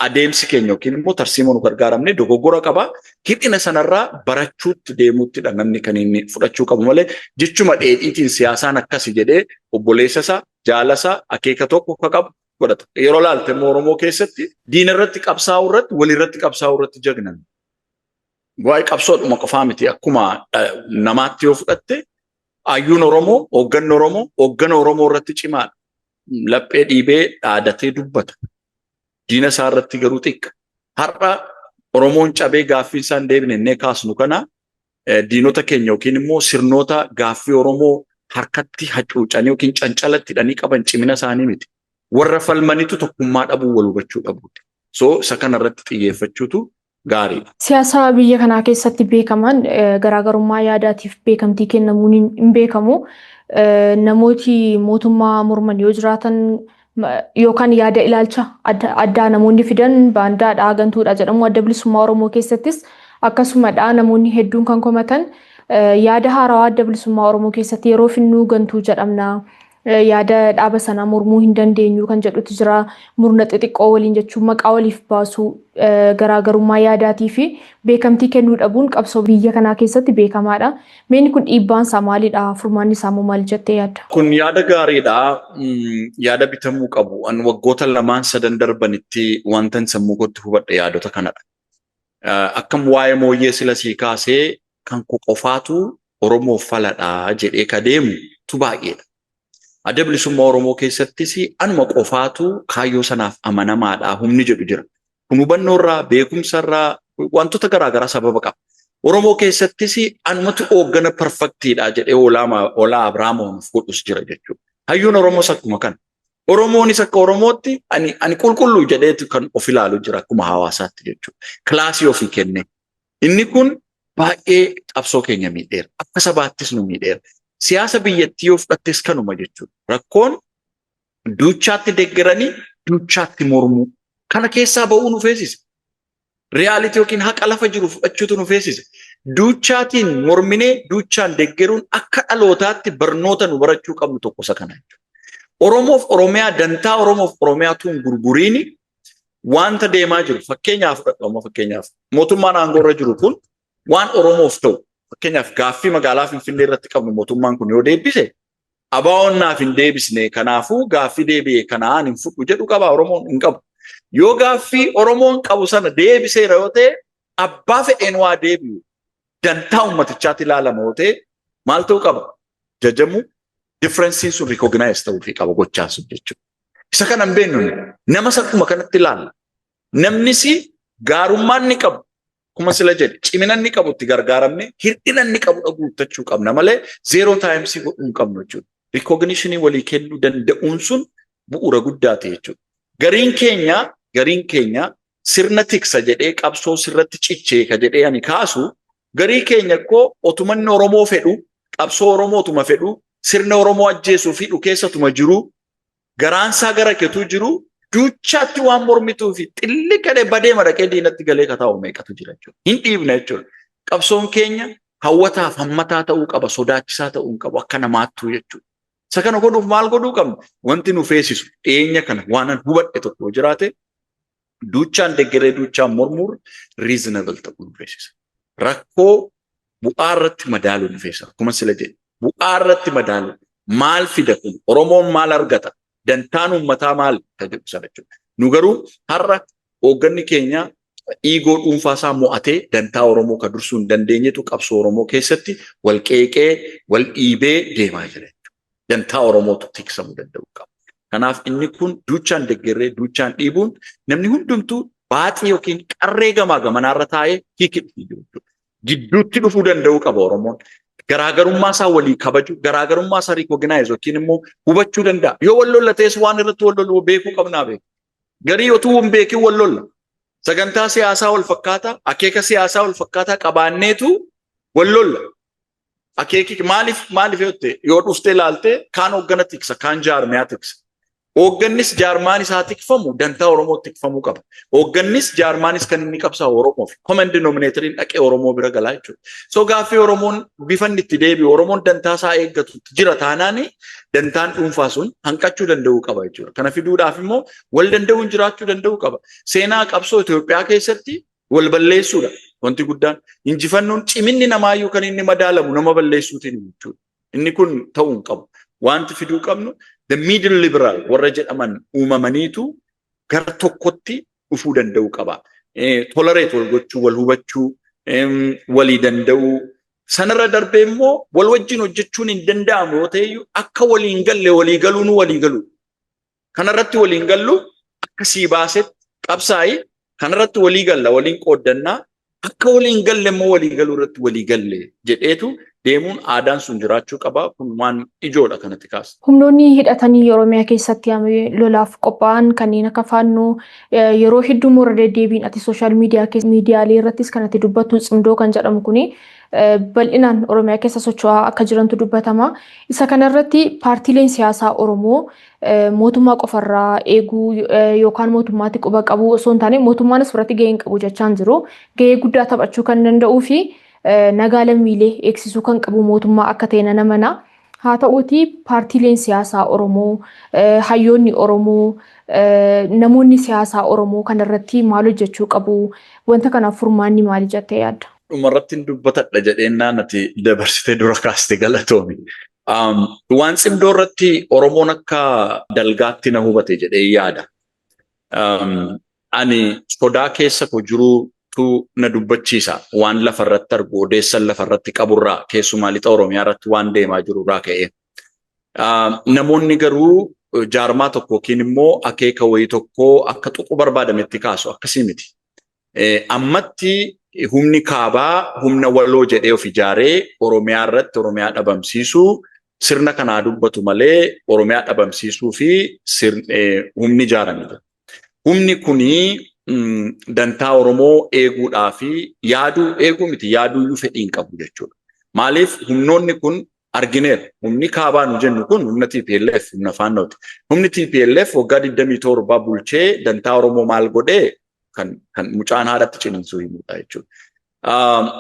adeemsi keenya yookiin immoo tarsiimoo nu gargaaramne dogoggora qaba. Hidhina sanarraa barachuutti deemuuttidha namni kan inni fudhachuu qabu malee jechuma dheedhiitiin siyaasaan akkasi jedhee obboleessa isaa jaalasaa akeeka tokko akka qabu godhata. Yeroo laalte Oromoo keessatti diina irratti qabsaa'uu irratti walirratti qabsaa'uu irratti jagnan. Waa'ee qabsoodhuma qofaa miti akkuma namaatti yoo fudhatte hayyuun Oromoo hoogganaa Oromoo irratti cimaadha. Laphee dhiibee dhaadatee dubbata. Diina isaa irratti garuu xiqqa. Har'a Oromoon cabee gaaffii isaan deebine innee kaasnu kana diinota keenya yookiin immoo sirnoota gaaffii Oromoo harkatti hacuucanii yookiin cancalatti hidhanii qaban cimina isaanii miti. warra falmanitu tokkummaa dhabuu wal hubachuu dhabuuti. So isa kanarratti xiyyeeffachuutu gaariidha. Siyaasa biyya kanaa keessatti beekaman garaagarummaa yaadaatiif beekamtii kennamuun hin beekamu. Namooti mootummaa morman yoo jiraatan yookaan yaada ilaalcha addaa namoonni fidan baandaadhaa gantuudha jedhamu. Adda bilisummaa Oromoo keessattis akkasumadha namoonni hedduun kan komatan yaada haarawaa adda bilisummaa Oromoo keessatti yeroo finnuu gantuu jedhamna. Yaada dhaaba sanaa mormuu hin dandeenyu kan jedhutu jira. Murna xixiqqoo waliin jechuun maqaa waliif baasuu garaagarummaa yaadaatii fi beekamtii kennuu dhabuun qabsoo biyya kanaa keessatti beekamaadha. Meenni kun dhiibbaan isaa maalidha? Furmaanni isaa immoo maal jettee yaadda? Kun yaada gaariidha. Yaada bitamuu qabu. An waggoota lamaan sadan darbanitti wantan sammuu kootti hubadhe yaadota kanadha. Akkam waa'ee mooyyee sila sii kaasee kan qofaatu Oromoof faladha jedhee ka deemu tu baay'eedha. Adda bilisummaa Oromoo keessattis anuma qofaatu kaayyoo sanaaf amanamaadha humni jedhu jira. Kun hubannoorraa beekumsarraa wantoota garaagaraa sababa qaba. Oromoo keessattis anumatu hooggana perfektiidha jedhee olaa Abrahaamoon fudhus jira jechuudha. Hayyuun Oromoos akkuma kana. Oromoonis akka Oromootti ani qulqulluu jedheetu kan of ilaalu jira akkuma hawaasaatti jechuudha. Kilaasii ofii kenne. Inni kun baay'ee qabsoo keenya miidheera. Akka sabaattis nu miidheera. Siyaasa biyyattii yoo fudhattes kanuma jechuudha. Rakkoon duuchaatti deeggaranii duuchaatti mormuu. Kana keessaa ba'uu nu feesise. Reyaalitii yookiin haqa lafa jiru fudhachuutu nu feesise. Duuchaatiin morminee duuchaan deeggaruun akka dhalootaatti barnoota nu barachuu qabnu tokko isa kana jechuudha. Oromoof Oromiyaa dantaa Oromoof Oromiyaatu hin gurguriini wanta deemaa jiru. Fakkeenyaaf mootummaan aangoorra jiru kun waan Oromoof ta'u. Fakkeenyaaf gaaffii magaalaa Finfinnee irratti qabnu mootummaan kun yoo deebise ABO'n naaf hin deebisne kanaafuu gaaffii deebi'ee kanaan hin fudhu jedhu qaba Oromoon hin qabu. Yoo gaaffii Oromoon qabu sana deebiseera yoo ta'e abbaa fedheen waa deebi'u dantaa ummatichaatti ilaalama yoo ta'e maal ta'uu qaba? Jajamuu differensiin sun recognize ta'uu qaba gochaan sun jechuudha. Isa kana hin beeknu namas akkuma kanatti ilaalla. Namnis gaarummaan ni qabu. Kuma sila jedhe cimina inni qabutti gargaaramne hir'ina inni qabu guuttachuu qabna malee zero times godhuu hin qabnu jechuudha. Recognitionii walii kennuu danda'uun sun bu'uura guddaa ta'e jechuudha. Gariin keenya sirna tiksa jedhee qabsoo sirratti cichee ka jedhee ani kaasu garii keenya koo otumanni Oromoo fedhu qabsoo Oromootuma fedhu sirna Oromoo ajjeesuu fi dhukeessatuma jiru garaansaa gara keetu jiru. Duuchaatti waan mormituu fi xilli gadee badee madaqee diinatti galee kataa'u meeqatu jira jechuudha. Hin dhiibne jechuudha. Qabsoon keenya hawwataaf hammataa ta'uu qaba, sodaachisaa ta'uu hin qabu akka namaattuu jechuudha. Isa kana godhuuf maal godhuu qabna? Wanti nu feesisu dhiyeenya kana waan hubadhe tokko jiraate duuchaan deeggaree duuchaan mormuun reasonable ta'uu nu feesisa. Rakkoo bu'aa irratti madaaluu nu feesisa. Akkuma sila jedhe bu'aa irratti madaaluu maal fida kun? Oromoon maal argata? Dantaan uummataa maal jedhu sana jechuudha. Nu garuu har'a hoogganni keenya dhiigoo dhuunfaasaa mo'atee dantaa Oromoo ka dursuu hin dandeenyetu qabsoo Oromoo keessatti wal qeeqee wal dhiibee deemaa jira. Dantaa Oromootu tiksamuu danda'u qaba. Kanaaf inni kun duuchaan deeggaree duuchaan dhiibuun namni hundumtuu baaxii yookiin qarree gamaa gamanaarra taa'ee hiikii gidduutti dhufuu danda'u qaba Oromoon. Garaagarummaa isaa walii kabaju, garaagarummaa isaa recognize yookiin immoo hubachuu danda'a. Yoo wal lolla ta'es waan irratti wal lollu beekuu qabnaa beeku. Garii otuu hin beekin wal lolla. Sagantaa siyaasaa wal fakkaataa, akeeka siyaasaa wal fakkaataa qabaanneetu wal lolla. Akeeki maaliif yoo dhuftee ilaaltee kaan hooggana tiksa, kaan jaarmiyaa tiksa. Hooggannis jaarmaan isaa tikfamu dantaa Oromoo tikfamuu qaba. Hooggannis jaarmaanis kan inni qabsaa'u Oromoof. Common denominatoriin dhaqee Oromoo bira galaa jechuudha. So gaaffii Oromoon bifanni itti deebi'u Oromoon dantaa isaa eeggatu jira taanaan dantaan dhuunfaa sun hanqachuu danda'uu qaba jechuudha. Kana fiduudhaaf immoo wal danda'uun jiraachuu danda'uu qaba. Seenaa qabsoo Itoophiyaa keessatti wal balleessuudha. Wanti guddaan injifannoon ciminni namaayyuu kan inni madaalamu nama balleessuutiin jechuudha. Inni kun ta'uu hin qabu. Wanti fiduu qabnu the middle liberal warra jedhaman uumamaniitu gara tokkotti dhufuu danda'uu qaba. Tolerate wal gochuu, wal hubachuu, walii danda'uu. Sanarra darbee immoo wal wajjin hojjechuun hin danda'amu yoo ta'e akka waliin galle walii galuun walii galu. Kanarratti waliin gallu akka sii baasetti qabsaa'ee kanarratti walii galla waliin qooddannaa akka waliin galle immoo walii galuu irratti walii galle jedheetu deemuun aadaan sun jiraachuu qaba. Kun waan ijoodha kanatti kaasa. Humnoonni hidhatanii Oromiyaa keessatti lolaaf qophaa'an kanneen akka faannoo yeroo hedduu mura deddeebiin ati sooshaal miidiyaalee irrattis kan ati dubbattu cimdoo kan jedhamu kuni bal'inaan Oromiyaa keessa socho'aa akka jirantu dubbatama. Isa kanarratti paartiileen siyaasaa Oromoo mootummaa qofarraa eeguu yookaan mootummaatti quba qabu osoo hin taane mootummaanis biratti gahee hin qabu jechaan jiru. Gahee guddaa taphachuu kan danda'uu fi nagaa lammiilee eegsisuu kan qabu mootummaa akka ta'e nan amana. Haa ta'uutii paartiileen siyaasaa Oromoo, hayyoonni Oromoo, namoonni siyaasaa Oromoo kanarratti maal hojjechuu qabu? Wanta kanaaf furmaanni maali jettee yaadda? Dhumarratti dubbatadha jedheennaan ati dabarsitee dura kaaste galatoomi. Waan cimdoo irratti Oromoon akka dalgaatti na hubate jedhee yaada. Ani sodaa keessa koo jiruutu na dubbachiisa. Waan lafarratti argu odeessan lafarratti qaburraa keessumaa lixa Oromiyaa irratti waan deemaa jirurraa ka'e. Namoonni garuu jaarmaa tokko yookiin immoo akeeka wayii tokko akka tuqu barbaadametti kaasu akkasii miti. Ammatti humni kaabaa humna waloo jedhee of ijaaree Oromiyaa irratti Oromiyaa dhabamsiisuu sirna kanaa dubbatu malee Oromiyaa dhabamsiisuu fi humni ijaaramedha. Humni kunii dantaa Oromoo eeguudhaa fi eeguu miti yaaduuyyuu fedhiin qabu jechuudha. Maaliif humnoonni kun argineera. Humni kaabaa nu jennu kun humna TPLF humna faannooti. Humni TPLF waggaa 27 bulchee dantaa Oromoo maal godhee kan mucaan haadhatti ciniinsuu himudha jechuudha.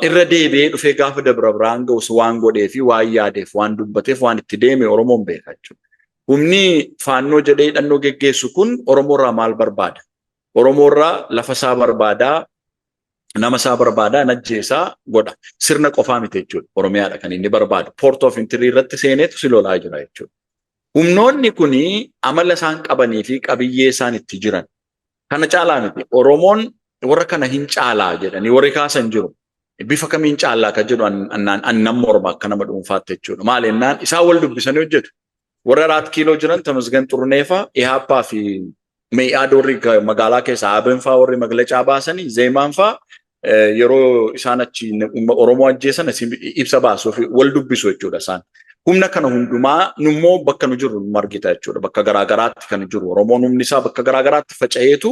Irra deebi'ee dhufee gaafa Dabra Birhaan ga'us waan godhee fi waan yaadeef waan dubbateef waan itti deeme Oromoon beeka jechuudha. Humni faannoo jedhee hidhannoo geggeessu kun Oromoorraa maal barbaada? Oromoorraa lafa isaa barbaadaa, nama isaa barbaadaa, najjeesaa godha. Sirna qofaa miti jechuudha. Oromiyaadha kan inni barbaadu. Port of Entry irratti seeneetu si lolaa jira jechuudha. Humnoonni kuni amala isaan qabanii fi qabiyyee isaan itti jiran. Kana caalaa miti. Oromoon warra kana hin caalaa jedhanii warri kaasan jiru. Bifa kamiin caalaa kan jedhu annan morma akka nama dhuunfaatti jechuudha. Maal jennaan isaan wal dubbisanii hojjetu. Warra Raat Kiiloo jiran Tamasgan Xurneefaa, Ihaappaa fi Mee'aad warri magaalaa keessa Abenfaa warri maglacaa baasanii Zeemaan faa yeroo isaan achi Oromoo ajjeesan ibsa baasuuf wal dubbisu jechuudha isaan. Humna kana hundumaa nummoo bakka nu jiru nu argita jechuudha. Bakka garaagaraatti kan jiru. Oromoon humni isaa bakka garaagaraatti faca'eetu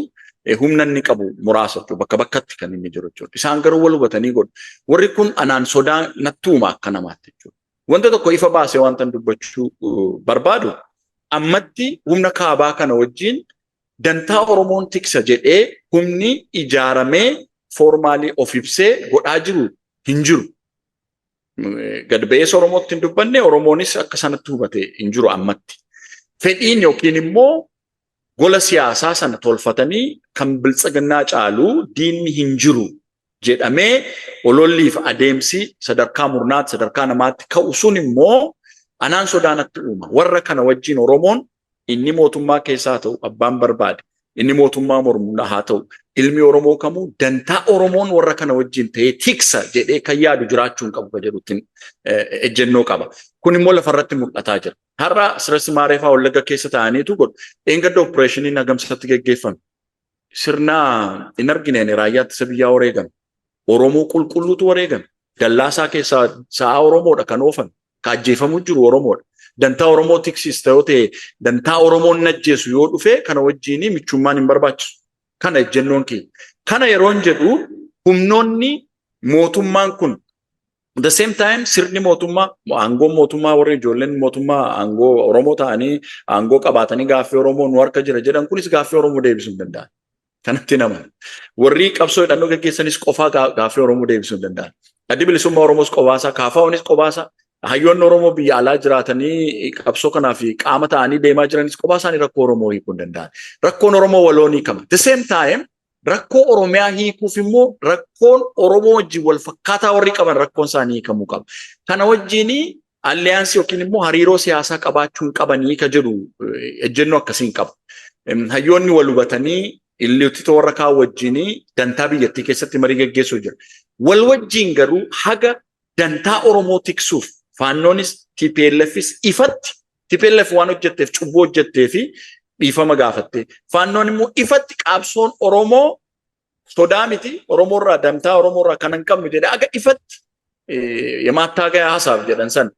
humna inni qabu muraasa jechuudha. Bakka bakkatti kan inni jiru jechuudha. Isaan garuu wal hubatanii godhu. Warri kun anaan sodaa natti uuma akka namaatti jechuudha. Wanta tokko ifa baasee wanta dubbachuu barbaadu ammatti humna kaabaa kana wajjin dantaa Oromoon tiksa jedhee humni ijaaramee foormaalii of ibsee godhaa jiru hin jiru. Gad ba'eessa Oromootti hin dubbanne Oromoonis akka sanatti hubate hin jiru ammatti. Fedhiin yookiin immoo gola siyaasaa sana tolfatanii kan biltsiginnaa caalu diinni hin jiru jedhamee ololliif adeemsi sadarkaa murnaatti sadarkaa namaatti ka'u sun immoo anaan sodaa natti uuma. Warra kana wajjin Oromoon inni mootummaa keessaa ta'u abbaan barbaade inni mootummaa mormuu haa ta'u ilmi Oromoo kamuu dantaa Oromoon warra kana wajjin ta'ee tiksa jedhee kan yaadu jiraachuu hin qabu kan jedhutti ejjennoo qaba. Kun immoo lafarratti mul'ataa jira. Har'a Sirasi Maareefaa Wallagga keessa ta'aniitu godhu. Eengadda opereeshiniin hagamsatti geggeeffame. Sirna hin argineen raayyaa ittisa biyyaa wareegame. Oromoo qulqulluutu wareegame. Dallaasaa keessaa sa'a Oromoodha kan oofame. Kan ajjeefamuu jiru Oromoodha. Dantaa Oromoo tiksis ta'uu ta'e dantaa Oromoon najjeesu yoo dhufe kana wajjin michummaan hin barbaachisu. Kana ejjennoon kee. Kana yeroon jedhu humnoonni mootummaan kun the same time sirni mootummaa aangoon mootummaa warri ijoolleen mootummaa aangoo Oromoo ta'anii aangoo qabaatanii gaaffii Oromoo nu harka jira jedhan kunis gaaffii Oromoo deebisuu hin danda'an. Kanatti nama. Warri qabsoo hidhannoo gaggeessanis qofaa gaaffii Oromoo deebisuu hin danda'an. Addi bilisummaa Oromoos qobaasaa, KFO'nis qobaasaa. Hayyoonni Oromoo biyya alaa jiraatanii qabsoo kanaa fi qaama ta'anii deemaa jiranis qophaa isaanii rakkoo Oromoo hiikuu hin danda'an. Rakkoon Oromoo waloon hiikama. The same time rakkoo Oromiyaa hiikuuf immoo rakkoon Oromoo wajjin wal fakkaataa warri qaban rakkoon isaanii hiikamuu qaba. Kana wajjin alliyaansii yookiin immoo hariiroo siyaasaa qabaachuu hin qabanii ka jedhu ejjennoo akkasiin qaba. Hayyoonni wal hubatanii illiitota warra kaan wajjin dantaa biyyattii keessatti marii gaggeessuu jira. Wal wajjin garuu haga dantaa Oromoo tiksuuf faannoonis TPLFis ifatti TPLF waan hojjetteef cubbuu hojjettee fi dhiifama gaafatte. Faannoon immoo ifatti qaabsoon Oromoo sodaa miti Oromoorraa dantaa Oromoorraa kan hin qabne jedhee aga ifatti የማታገያ ሀሳብ jedhan san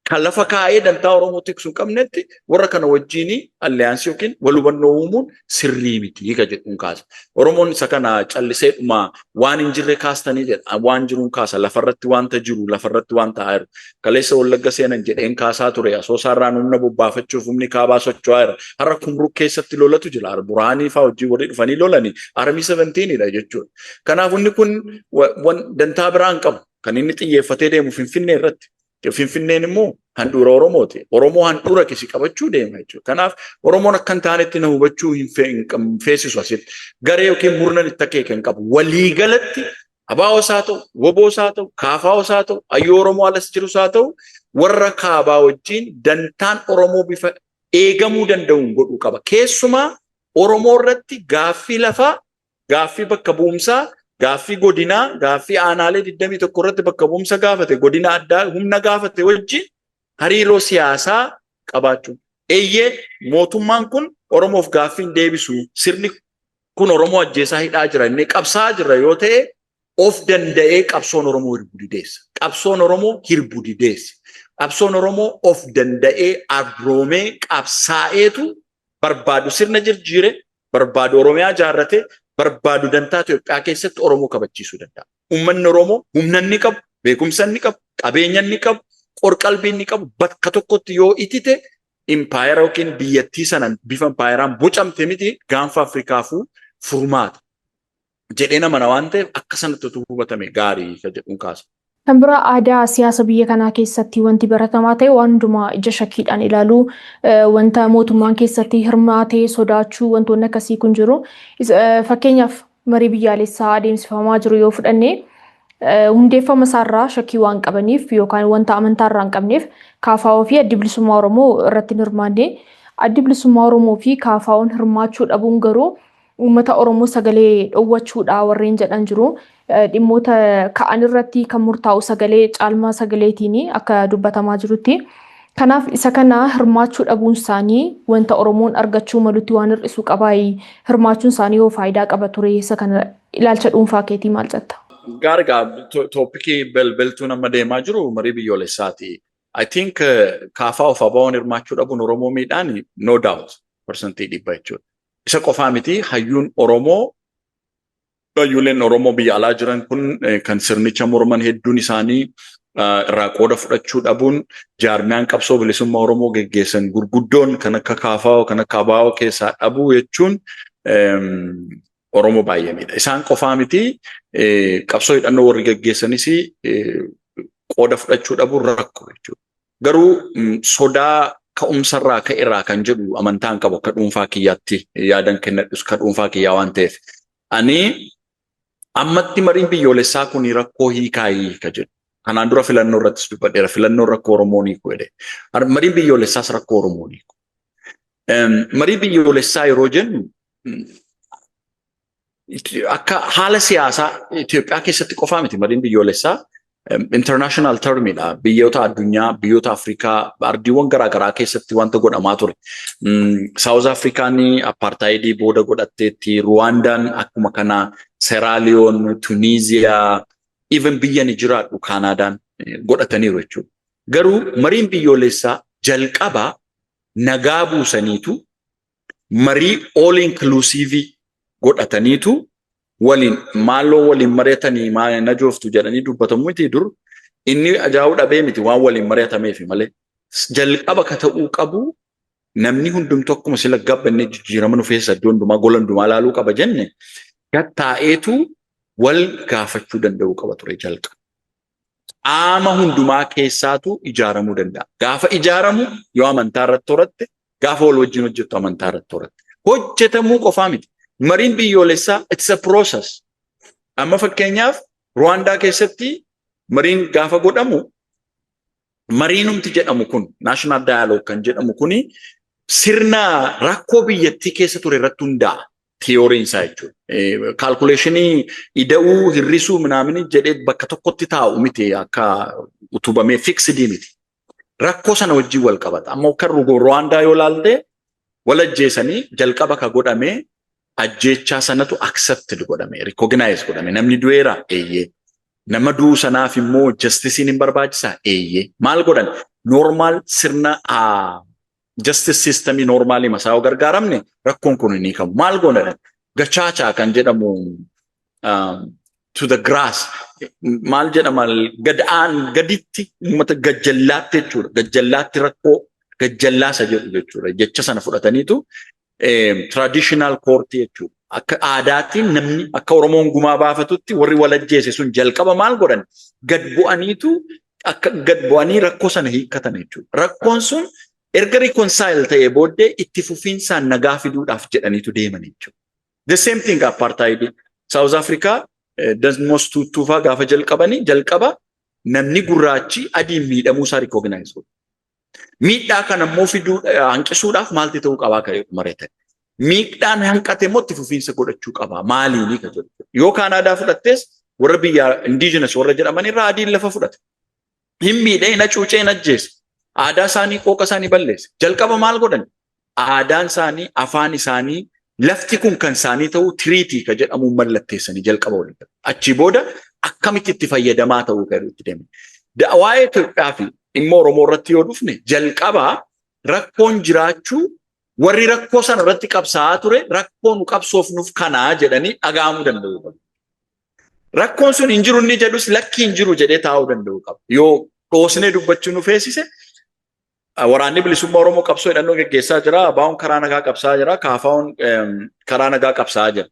kan lafa kaa'ee dantaa Oromoo tiksuu qabnetti warra kana wajjini alliyaansi yookiin wal hubannoo uumuun sirrii miti ka jedhuun kaasa. Oromoon isa kana callisee dhuma waan hin jirre kaastanii jedha waan jiruun kaasa lafarratti wanta jiru lafarratti wanta aayiru kaleessa Wallagga seenan jedheen kaasaa ture asoosaarraan humna bobbaafachuuf humni kaabaa socho'aa jira har'a kumruu keessatti lolatu jira Buraanii fa'aa hojii warri dhufanii lolanii armii 17 dha jechuudha. Kanaaf inni kun dantaa biraan qabu kan inni xiyyeeffatee deemu Finfinnee irratti. Finfinneen immoo handhuura Oromooti. Oromoo handhuura kisi qabachuu deema jechuudha. Kanaaf Oromoon akka hin taanetti na hubachuu hin feesisu asitti. Garee yookiin murnan itti akeeka hin qabu. Waliigalatti ABOs haa ta'u, WBOs haa ta'u, KFOs haa ta'u, Hayyuu Oromoo alas jirus haa ta'u, warra kaabaa wajjin dantaan Oromoo bifa eegamuu danda'uun godhuu qaba. Keessumaa Oromoo irratti gaaffii lafaa, gaaffii bakka bu'umsaa, gaaffii godinaa, gaaffii aanaalee 21 irratti bakka bu'umsa gaafate, godina addaa humna gaafate wajjin hariiroo siyaasaa qabaachuu. Eeyyee mootummaan kun Oromoof gaaffii hin deebisu. Sirni kun Oromoo ajjeesaa hidhaa jira. Inni qabsaa jira yoo ta'e of danda'ee qabsoon Oromoo hirbu dideessa. Qabsoon Oromoo hirbu dideessa. Qabsoon Oromoo of danda'ee abroomee qabsaa'eetu barbaadu sirna jijjiire, barbaadu Oromiyaa jaarrate, barbaadu dantaa Itoophiyaa keessatti Oromoo kabachiisuu danda'a. Uummanni Oromoo humna inni qabu, beekumsa inni qabu, qabeenya inni qabu, qorqalbii inni qabu bakka tokkotti yoo itite impaayera yookiin biyyattii sanan bifa impaayeraan bocamte miti gaanfa Afrikaafuu furmaata. Jedhee nama waan ta'eef akka sanatti hubatame gaarii ka jedhuun kaasa. Kan biraa aadaa siyaasa biyya kanaa keessatti wanti baratamaa ta'e waan hundumaa ija shakkiidhaan ilaaluu wanta mootummaan keessatti hirmaatee sodaachuu wantoonni akkasii kun jiru. Fakkeenyaaf marii biyyaalessaa adeemsifamaa jiru yoo fudhanne hundeeffama isaarraa shakkii waan qabaniif yookaan wanta amantaarraa hin qabneef KFO fi Adda Bilisummaa Oromoo irratti hin hirmaanne. Adda Bilisummaa Oromoo fi KFO'n hirmaachuu dhabuun garuu uummata Oromoo sagalee dhowwachuudha warreen jedhan jiru. Dhimmoota ka'an irratti kan murtaa'u sagalee caalmaa sagaleetiin akka dubbatamaa jirutti. Kanaaf isa kana hirmaachuu dhabuun isaanii wanta Oromoon argachuu malutti waan hir'isuu qabaa hirmaachuun isaanii yoo faayidaa qaba ture isa kana ilaalcha dhuunfaa keetii maal jetta? Gaarigaa tooppikii belbeltuu nama deemaa jiru marii biyyoolessaati. I think KFO fi ABO'n hirmaachuu dhabuun Oromoo miidhaan no doubt percentii 100 jechuudha. Isa qofaa miti hayyuun Oromoo hayyuuleen Oromoo biyya alaa jiran kun kan sirnicha morman hedduun isaanii irraa qooda fudhachuu dhabuun jaarmiyaan qabsoo bilisummaa Oromoo geggeessan gurguddoon kan akka KFO kan akka ABO keessaa dhabuu jechuun Oromoo baay'ee miidha. Isaan qofaa miti qabsoo hidhannoo warri geggeessanis qooda fudhachuu dhabuun rakkoo jechuudha. Garuu sodaa ka'umsarraa ka'irraa kan jedhu amantaan qabu akka dhuunfaa kiyyaatti yaadan kennadhus akka dhuunfaa kiyyaa waan ta'eef. Ani ammatti mariin biyyoolessaa kun rakkoo hiikaayii ka jedhu. Kanaan dura filannoo irrattis dubbadheera. Filannoo rakkoo Oromoo hiiku jedhe. Mariin biyyoolessaas rakkoo Oromoo hiiku. Marii biyyoolessaa yeroo jennu akka haala siyaasaa Itoophiyaa keessatti qofaa miti mariin biyyoolessaa international termidha. Biyyoota addunyaa, biyyoota Afrikaa, ardiiwwan garaagaraa keessatti wanta godhamaa ture. South Afrikaan apartheidii booda godhatteetti, Rwandaan akkuma kana, Sierra Leone, Tunisia, even biyya ni jiraadhu Kaanaadaan godhataniiru jechuudha. Garuu mariin biyyoolessaa jalqabaa nagaa buusaniitu marii all inclusive godhataniitu waliin maaloo waliin mari'atanii na jooftu jedhanii dubbatamu miti dur inni ajaa'uu dhabee miti waan waliin mari'atameef malee jalqaba ka ta'uu qabu namni hundumtu akkuma sila gabbanne jijjiirama nu feessa iddoo hundumaa gola hundumaa ilaaluu qaba jenne gattaa'eetu wal gaafachuu danda'uu qaba ture jalqaba. Qaama hundumaa keessaatu ijaaramuu danda'a. Gaafa ijaaramu yoo amantaa irratti horatte gaafa wal wajjin hojjettu amantaa irratti horatte. Hojjetamuu qofaa miti. Mariin biyyoolessaa it's a process. Amma fakkeenyaaf Rwaandaa keessatti mariin gaafa godhamu mariinumti jedhamu kun national dialogue kan jedhamu kuni sirna rakkoo biyyattii keessa ture irratti hundaa'a. Theoriin isaa jechuudha. Calculationii ida'uu hirrisuu minaamini jedhee bakka tokkotti taa'u miti akka utubamee fixed miti. Rakkoo sana wajjin wal qabata. Amma kan Rwaandaa yoo ilaalte wal ajjeesanii jalqaba ka godhamee ajjechaa sanatu accepted godhame, recognize godhame. Namni du'eera eeyyee. Nama duu sanaaf immoo justisiin hin barbaachisaa eeyyee. Maal godhan? Normaal sirna justice systemii normaalii masaa gargaaramne rakkoon kun ni qabu. Maal godhan? Gachaachaa kan jedhamu to the grass. Maal jedhama gaditti uummata gajjallaatti jechuudha. Gajjallaatti rakkoo gajjallaasa jedhu jechuudha. Jecha sana fudhataniitu traditional court jechuudha. Akka aadaatiin namni akka Oromoon gumaa baafatutti warri walajjeese sun jalqaba maal godhan? Gad bu'anii rakkoo sana hiikkatan jechuudha. Rakkoon sun erga reconcile ta'ee booddee itti fufiinsaan nagaa fiduudhaaf jedhaniitu deeman jechuudha. The same thing apartheid. South Africa Desmond Tutuufaa gaafa jalqaba namni gurraachi adiin miidhamuu isaa recognize godhu. Miidhaa kana immoo hanqisuudhaaf maalti ta'uu qabaa kan mari'atan. Miidhaan hanqate immoo itti fufiinsa godhachuu qabaa. Maaliini kan jedhu. Yoo Kaanaadaa fudhattes warra biyya indigenous warra jedhaman irraa adiin lafa fudhate. Hin miidhee hin hacuucee hin ajjeese. Aadaa isaanii qooqa isaanii balleesse. Jalqaba maal godhan? Aadaan isaanii, afaan isaanii, lafti kun kan isaanii ta'uu tiriitii kan jedhamu mallatteessanii jalqaba waliin. Achi booda akkamitti itti fayyadamaa ta'uu kan itti deeman. Waa'ee Itoophiyaa fi dhimma Oromoo irratti yoo dhufne jalqabaa rakkoon jiraachuu warri rakkoo sana irratti qabsaa'aa ture rakkoon qabsoofnuuf kanaa jedhanii dhaga'amuu danda'u. Rakkoon sun hin jiru inni jedhus lakki hin jiru jedhee taa'uu danda'u qaba. Yoo dhoosnee dubbachuu nu feesise waraanni bilisummaa Oromoo qabsoo hidhannoo gaggeessaa jira. Abaa'oon karaa nagaa qabsaa'aa jira. Kaafaa'oon karaa nagaa qabsaa'aa jira.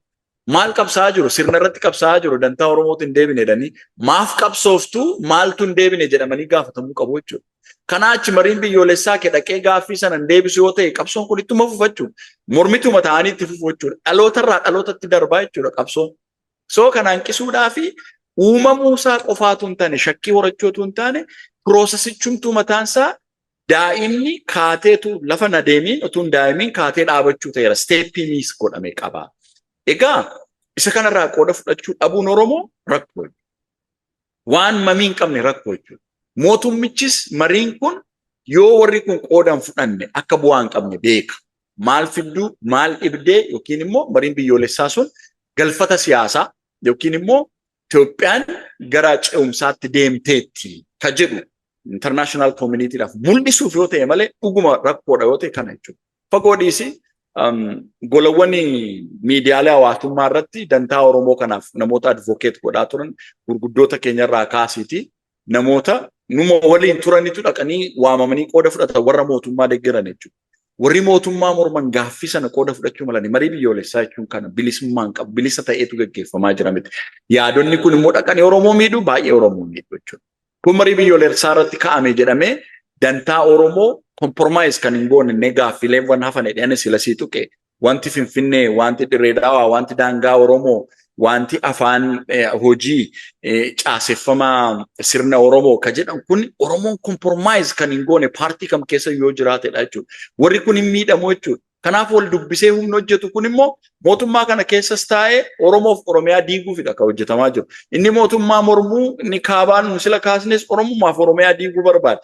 Maal qabsaa'aa jiru? Sirna irratti qabsaa'aa jiru. Dantaa Oromootu hin deebine jedhanii maaf qabsooftuu maaltu hin deebine jedhamanii gaafatamuu qabu jechuudha. Kanaa achi mariin biyyoolessaa dhaqee gaaffii sana hin deebisu yoo ta'e qabsoon kun ittuma fufa jechuudha. Mormituma ta'anii itti fufu jechuudha. Dhalootarraa dhalootatti darbaa jechuudha qabsoon. Soo kana hanqisuudhaa fi uumamuu isaa qofaatu hin taane shakkii horachootu hin taane piroosesichumtuu mataansaa daa'imni kaateetu lafa na deemiin utuun daa'imiin kaatee dhaabachuu ta'eera. Steeppiiniis godhamee qaba. Egaa isa kanarraa qooda fudhachuu dhabuun Oromoo rakkoo. Waan mamii hin qabne rakkoo jechuudha. Mootummichis mariin kun yoo warri kun qoodan fudhanne akka bu'aa hin qabne beeka. Maal fidduu, maal dhibdee yookiin immoo mariin biyyoolessaa sun galfata siyaasaa yookiin immoo Itoophiyaan gara ce'umsaatti deemteetti ka jedhu international communityidhaaf mul'isuuf yoo ta'e malee dhuguma rakkoodha yoo ta'e kana jechuudha. Fagoo dhiisi golawwan miidiyaalee hawaasummaa irratti dantaa Oromoo kanaaf namoota advocate godhaa turan gurguddoota keenyarraa kaasiiti namoota numa waliin turanitu dhaqanii waamamanii qooda fudhatan warra mootummaa deeggaran jechuudha. Warri mootummaa morman gaaffii sana qooda fudhachuu malanii marii biyyoolessaa jechuun kana bilisummaan qabu bilisa ta'eetu gaggeeffamaa jira miti. Yaadonni kun immoo dhaqanii Oromoo miidhuu baay'ee Oromoo miidhu jechuudha. Kun marii biyyoolessaa irratti kaa'ame jedhamee dantaa Oromoo kompromaayis kan hin goone gaaffiileen hafan jedhanii sila sii tuqe wanti Finfinnee, wanti Dirree Dhawaa, wanti daangaa Oromoo, wanti afaan hojii caaseffamaa sirna Oromoo ka jedhan kun Oromoon kompromaayis kan hin goone paartii kam keessa yoo jiraatedha jechuudha. Warri kun hin miidhamu jechuudha. Kanaaf wal dubbisee humna hojjetu kun immoo mootummaa kana keessas taa'ee Oromoof Oromiyaa diiguufidha kan hojjetamaa jiru. Inni mootummaa mormuu inni kaabaan sila kaasnes Oromummaaf Oromiyaa diiguu barbaada.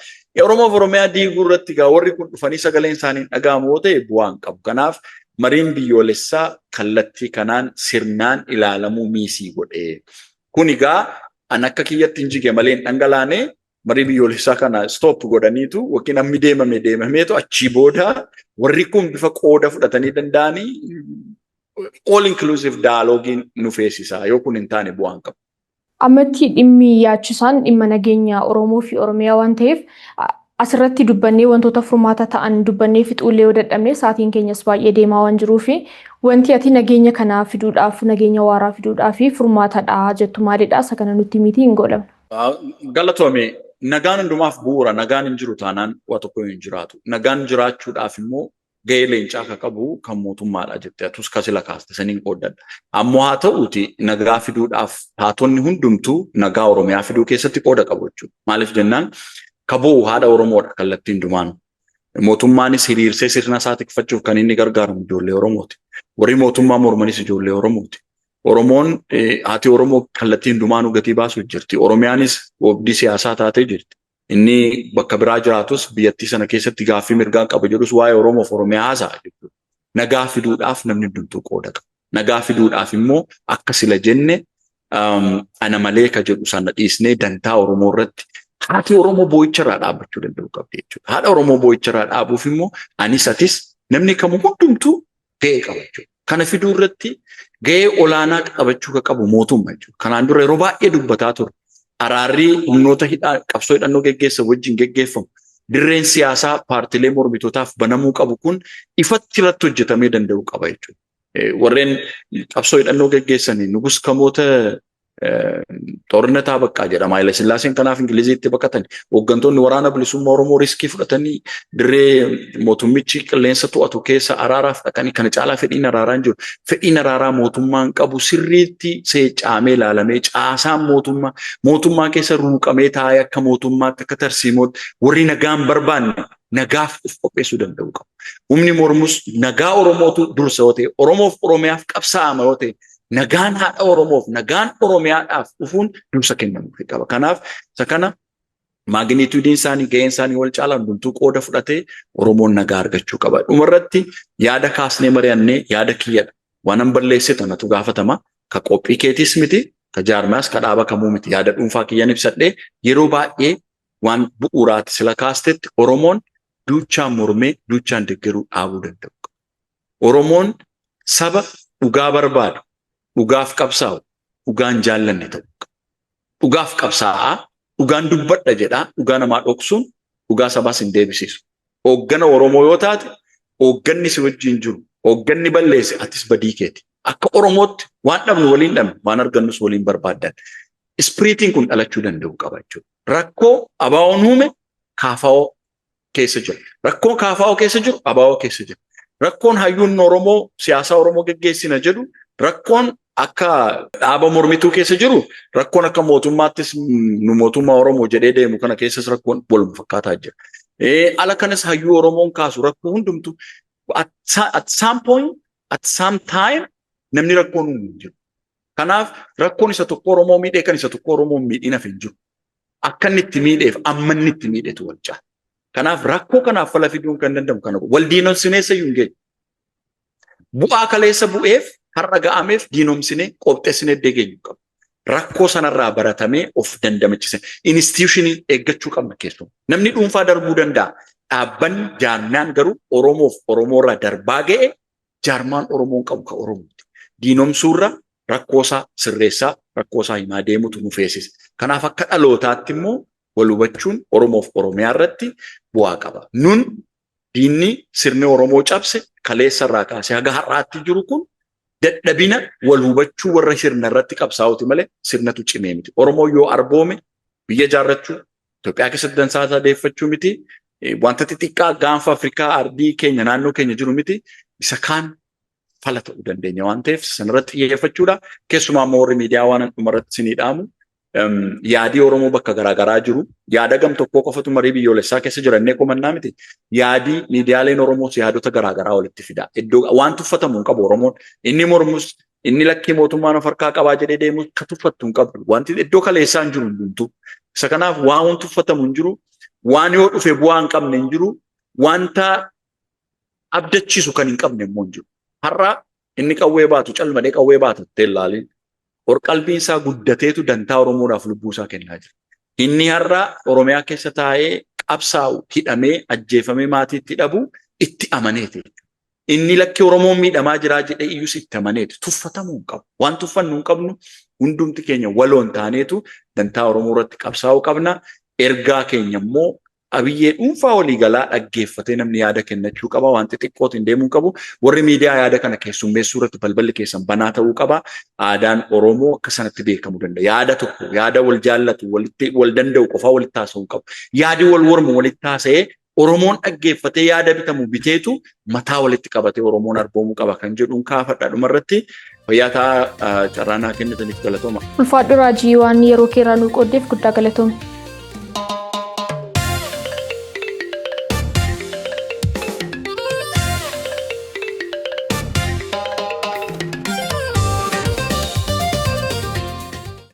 Oromoof Oromiyaa diiguu irratti gaa warri kun dhufanii sagaleen isaanii dhaga'amu yoo ta'e bu'aa hin qabu. Kanaaf mariin biyyoolessaa kallattii kanaan sirnaan ilaalamuu miisii godhee. Kun egaa an akka kiyyatti hin jige malee hin dhangalaane marii biyyoolessaa kana stop godhaniitu yookiin ammi deemameetu achii booda warri kun bifa qooda fudhatanii danda'anii all inclusive dialogiin nu feesisaa yoo kun hin taane bu'aa hin qabu. Ammatti dhimmi yaachisaan dhimma nageenya Oromoo fi Oromiyaa waan ta'eef asirratti dubbannee wantoota furmaata ta'an dubbannee fixuullee yoo dadhabne sa'aatiin keenyas baay'ee deemaa waan jiruuf wanti ati nageenya kanaa fiduudhaaf nageenya waaraa fiduudhaaf furmaatadha jettu maalidha isa kana nutti miti hin godhamne. Galatoome nagaan hundumaaf bu'uura nagaan hin jiru taanaan waa tokko hin jiraatu. Nagaan jiraachuudhaaf immoo gahee leencaa akka qabu kan mootummaadha jettee atus kasila kaaste saniin qooddadha. Ammoo haa ta'uuti nagaa fiduudhaaf taatonni hundumtuu nagaa Oromiyaa fiduu keessatti qooda qabu jechuudha. Maaliif jennaan kaboo haadha Oromoodha kallattiin dumaanu. Mootummaanis hiriirsee sirna isaa tikfachuuf kan inni gargaaramu ijoollee Oromooti. Warri mootummaa mormanis ijoollee Oromooti. Oromoon haati Oromoo kallattiin dumaanuu gatii baasuu jirti. Oromiyaanis oobdii siyaasaa taatee jirti. Inni bakka biraa jiraatus biyyattii sana keessatti gaaffii mirgaa qaba jedhus waa'ee Oromoof Oromiyaa haasa'a jechuudha. Nagaa fiduudhaaf namni hundumtuu qooda qaba. Nagaa fiduudhaaf immoo akka sila jenne ana malee ka jedhu sana dhiisnee dantaa Oromoo irratti haati Oromoo boo'icharraa dhaabbachuu danda'u qabdi jechuudha. Haadha Oromoo boo'icharraa dhaabuuf immoo anis atis namni kamuu hundumtuu ga'ee qaba jechuudha. Kana fiduu irratti ga'ee olaanaa qabachuu qabu mootummaa jechuudha. Kanaan dura yeroo baay'ee dubbataa ture. Araarri humnoota qabsoo hidhannoo geggeessan wajjin geggeeffamu. Dirreen siyaasaa paartilee mormitootaaf banamuu qabu kun ifatti irratti hojjetamee danda'u qaba jechuudha. Warreen qabsoo hidhannoo geggeessanii nugus kamoota ጦርነታ በቃ jedhama Haayile Sillaaseen kanaaf Ingiliziitti baqatan hooggantoonni waraana bilisummaa Oromoo riskii fudhatanii dirree mootummichi qilleensa to'atu keessa araaraaf dhaqanii kana caalaa fedhiin araaraa hin jiru. Fedhiin araaraa mootummaan qabu sirriitti seecaamee ilaalamee caasaan mootummaa keessa ruuqamee taa'ee akka mootummaatti akka tarsiimootti warri nagaan barbaanne nagaaf of qopheessuu danda'u qabu. Humni mormus nagaa Oromootu dursa yoo ta'e Oromoof Oromiyaaf qabsaa'ama yoo ta'e nagaan haadha Oromoof nagaan Oromiyaadhaaf dhufuun dursa kennamuufii qaba. Kanaaf isa kana maaginiituudiin isaanii ga'een isaanii wal caalaa hundumtuu qooda fudhatee Oromoon nagaa argachuu qaba. Dhumarratti yaada kaasnee mari'annee yaada kiyyadha. Waan an balleesse tanatu gaafatama. Ka qophii keetiis miti, ka jaarmaas, ka dhaaba kamuu miti. Yaada dhuunfaa kiyyan ibsadhee yeroo baay'ee waan bu'uuraati sila kaastetti Oromoon duuchaan mormee duuchaan deeggaruu dhaabuu danda'u. Oromoon saba dhugaa barbaadu. Dhugaaf qabsaa'u, dhugaan jaallanne ta'u. Dhugaaf qabsaa'aa, dhugaan dubbadha jedhaa, dhugaa namaa dhoksuun dhugaa sabaas hin deebisisu. Hooggana Oromoo yoo taate, hoogganni si wajjin jiru, hoogganni balleesse atis badii keeti. Akka Oromootti waan dhabnu waliin dhabne, waan argannus waliin barbaaddan. Ispiriitiin kun dhalachuu danda'u qaba jechuudha. Rakkoo ABO'n uume KFO keessa jira. Rakkoon KFO keessa jiru ABO keessa jira. Rakkoon hayyuun Oromoo siyaasa Oromoo geggeessina jedhu rakkoon akka dhaaba mormituu keessa jiru rakkoon akka mootummaattis nu mootummaa Oromoo jedhee deemu kana keessas rakkoon wal fakkaataa jira. Ala kanas hayyuu Oromoon kaasu rakkoo hundumtu at some point at some time namni rakkoon uumu jiru. Kanaaf rakkoon isa tokko Oromoo miidhee kan isa tokko Oromoo miidhinaaf hin jiru. Akka inni itti miidheef amma inni itti miidhetu wal caala. Kanaaf rakkoo kanaaf fala fiduun kan danda'amu kana wal diinonsineessa iyyuu hin geenye. Bu'aa kaleessa bu'eef har'a ga'ameef diinomsinee qopheessinee deeggaruu qabna. Rakkoo sanarraa baratamee of dandamachise. Institutionii eeggachuu qabna keessumaa. Namni dhuunfaa darbuu danda'a. Dhaabbanni jaarmaan garuu Oromoof Oromoorraa darbaa ga'e jaarmaan Oromoon qabu ka Oromooti. Diinomsuurra rakkoosaa sirreessaa rakkoosaa himaa deemutu nu feesise. Kanaaf akka dhalootaatti immoo wal hubachuun Oromoof Oromiyaa irratti bu'aa qaba. Nun diinni sirni Oromoo cabse kaleessarraa kaasee haga har'aatti jiru kun dadhabina wal hubachuu warra sirna irratti qabsaa'uti malee sirnatu cimee miti. Oromoo yoo arboome biyya jaarrachuu Itoophiyaa keessatti dansaa adeeffachuu miti. Wanta xixiqqaa gaanfa Afrikaa ardii keenya naannoo keenya jiru miti. Isa kaan fala ta'uu dandeenya waan ta'eef sanarratti xiyyeeffachuudha. Keessumaa immoo warri miidiyaa waan dhumarratti sinii dhaamu. Yaadii Oromoo bakka garaagaraa jiru. Yaada gam tokkoo qofatu marii biyyoolessaa keessa jirannee komannaa miti. Yaadii miidiyaaleen Oromoos yaadota garaagaraa walitti fida. Iddoo waan tuffatamu hin qabu Oromoon. Inni mormus inni lakkii mootummaan of harkaa qabaa jedhee deemu ka tuffattu hin qabu. Wanti iddoo kaleessaa hin jiru hundumtuu. Isa kanaaf waan tuffatamu hin jiru. Waan yoo dhufe bu'aa hin qabne hin jiru. Wanta abdachiisu kan hin qabne immoo hin jiru. Har'a inni qawwee baatu calmadee qawwee baatu teellaaleen. Qalbiin isaa guddateetu dantaa Oromoodhaaf lubbuu isaa kennaa jira. Inni har'a Oromiyaa keessa taa'ee qabsaa'u hidhamee ajjeefamee maatiitti dhabu itti amaneeti. Inni lakkii Oromoon miidhamaa jiraa jedhee iyyus itti amaneeti. Tuffatamuu hin qabu. Waan tuffannu hin qabnu hundumti keenya waloon taaneetu dantaa Oromoo irratti qabsaa'uu qabna. Ergaa keenya immoo abiyyee dhuunfaa waliigalaa dhaggeeffatee namni yaada kennachuu qaba. Waan xixiqqootiin deemuu qabu. Warri miidiyaa yaada kana keessummeessuu irratti balballi keessan banaa ta'uu qaba. Aadaan Oromoo akka sanatti beekamuu danda'a. Yaada tokko yaada wal jaallatu wal danda'u qofaa walitti haasa'uu qabu. Yaadi wal mormu walitti haasa'ee Oromoon dhaggeeffatee yaada bitamu biteetu mataa walitti qabatee Oromoon arboomuu qaba kan jedhuun kaafadha dhumarratti. Fayyaa carraa naa kennitaniif galatooma. Ulfaadhu Raajii waan yeroo keeraa nuu qooddeef guddaa galatooma.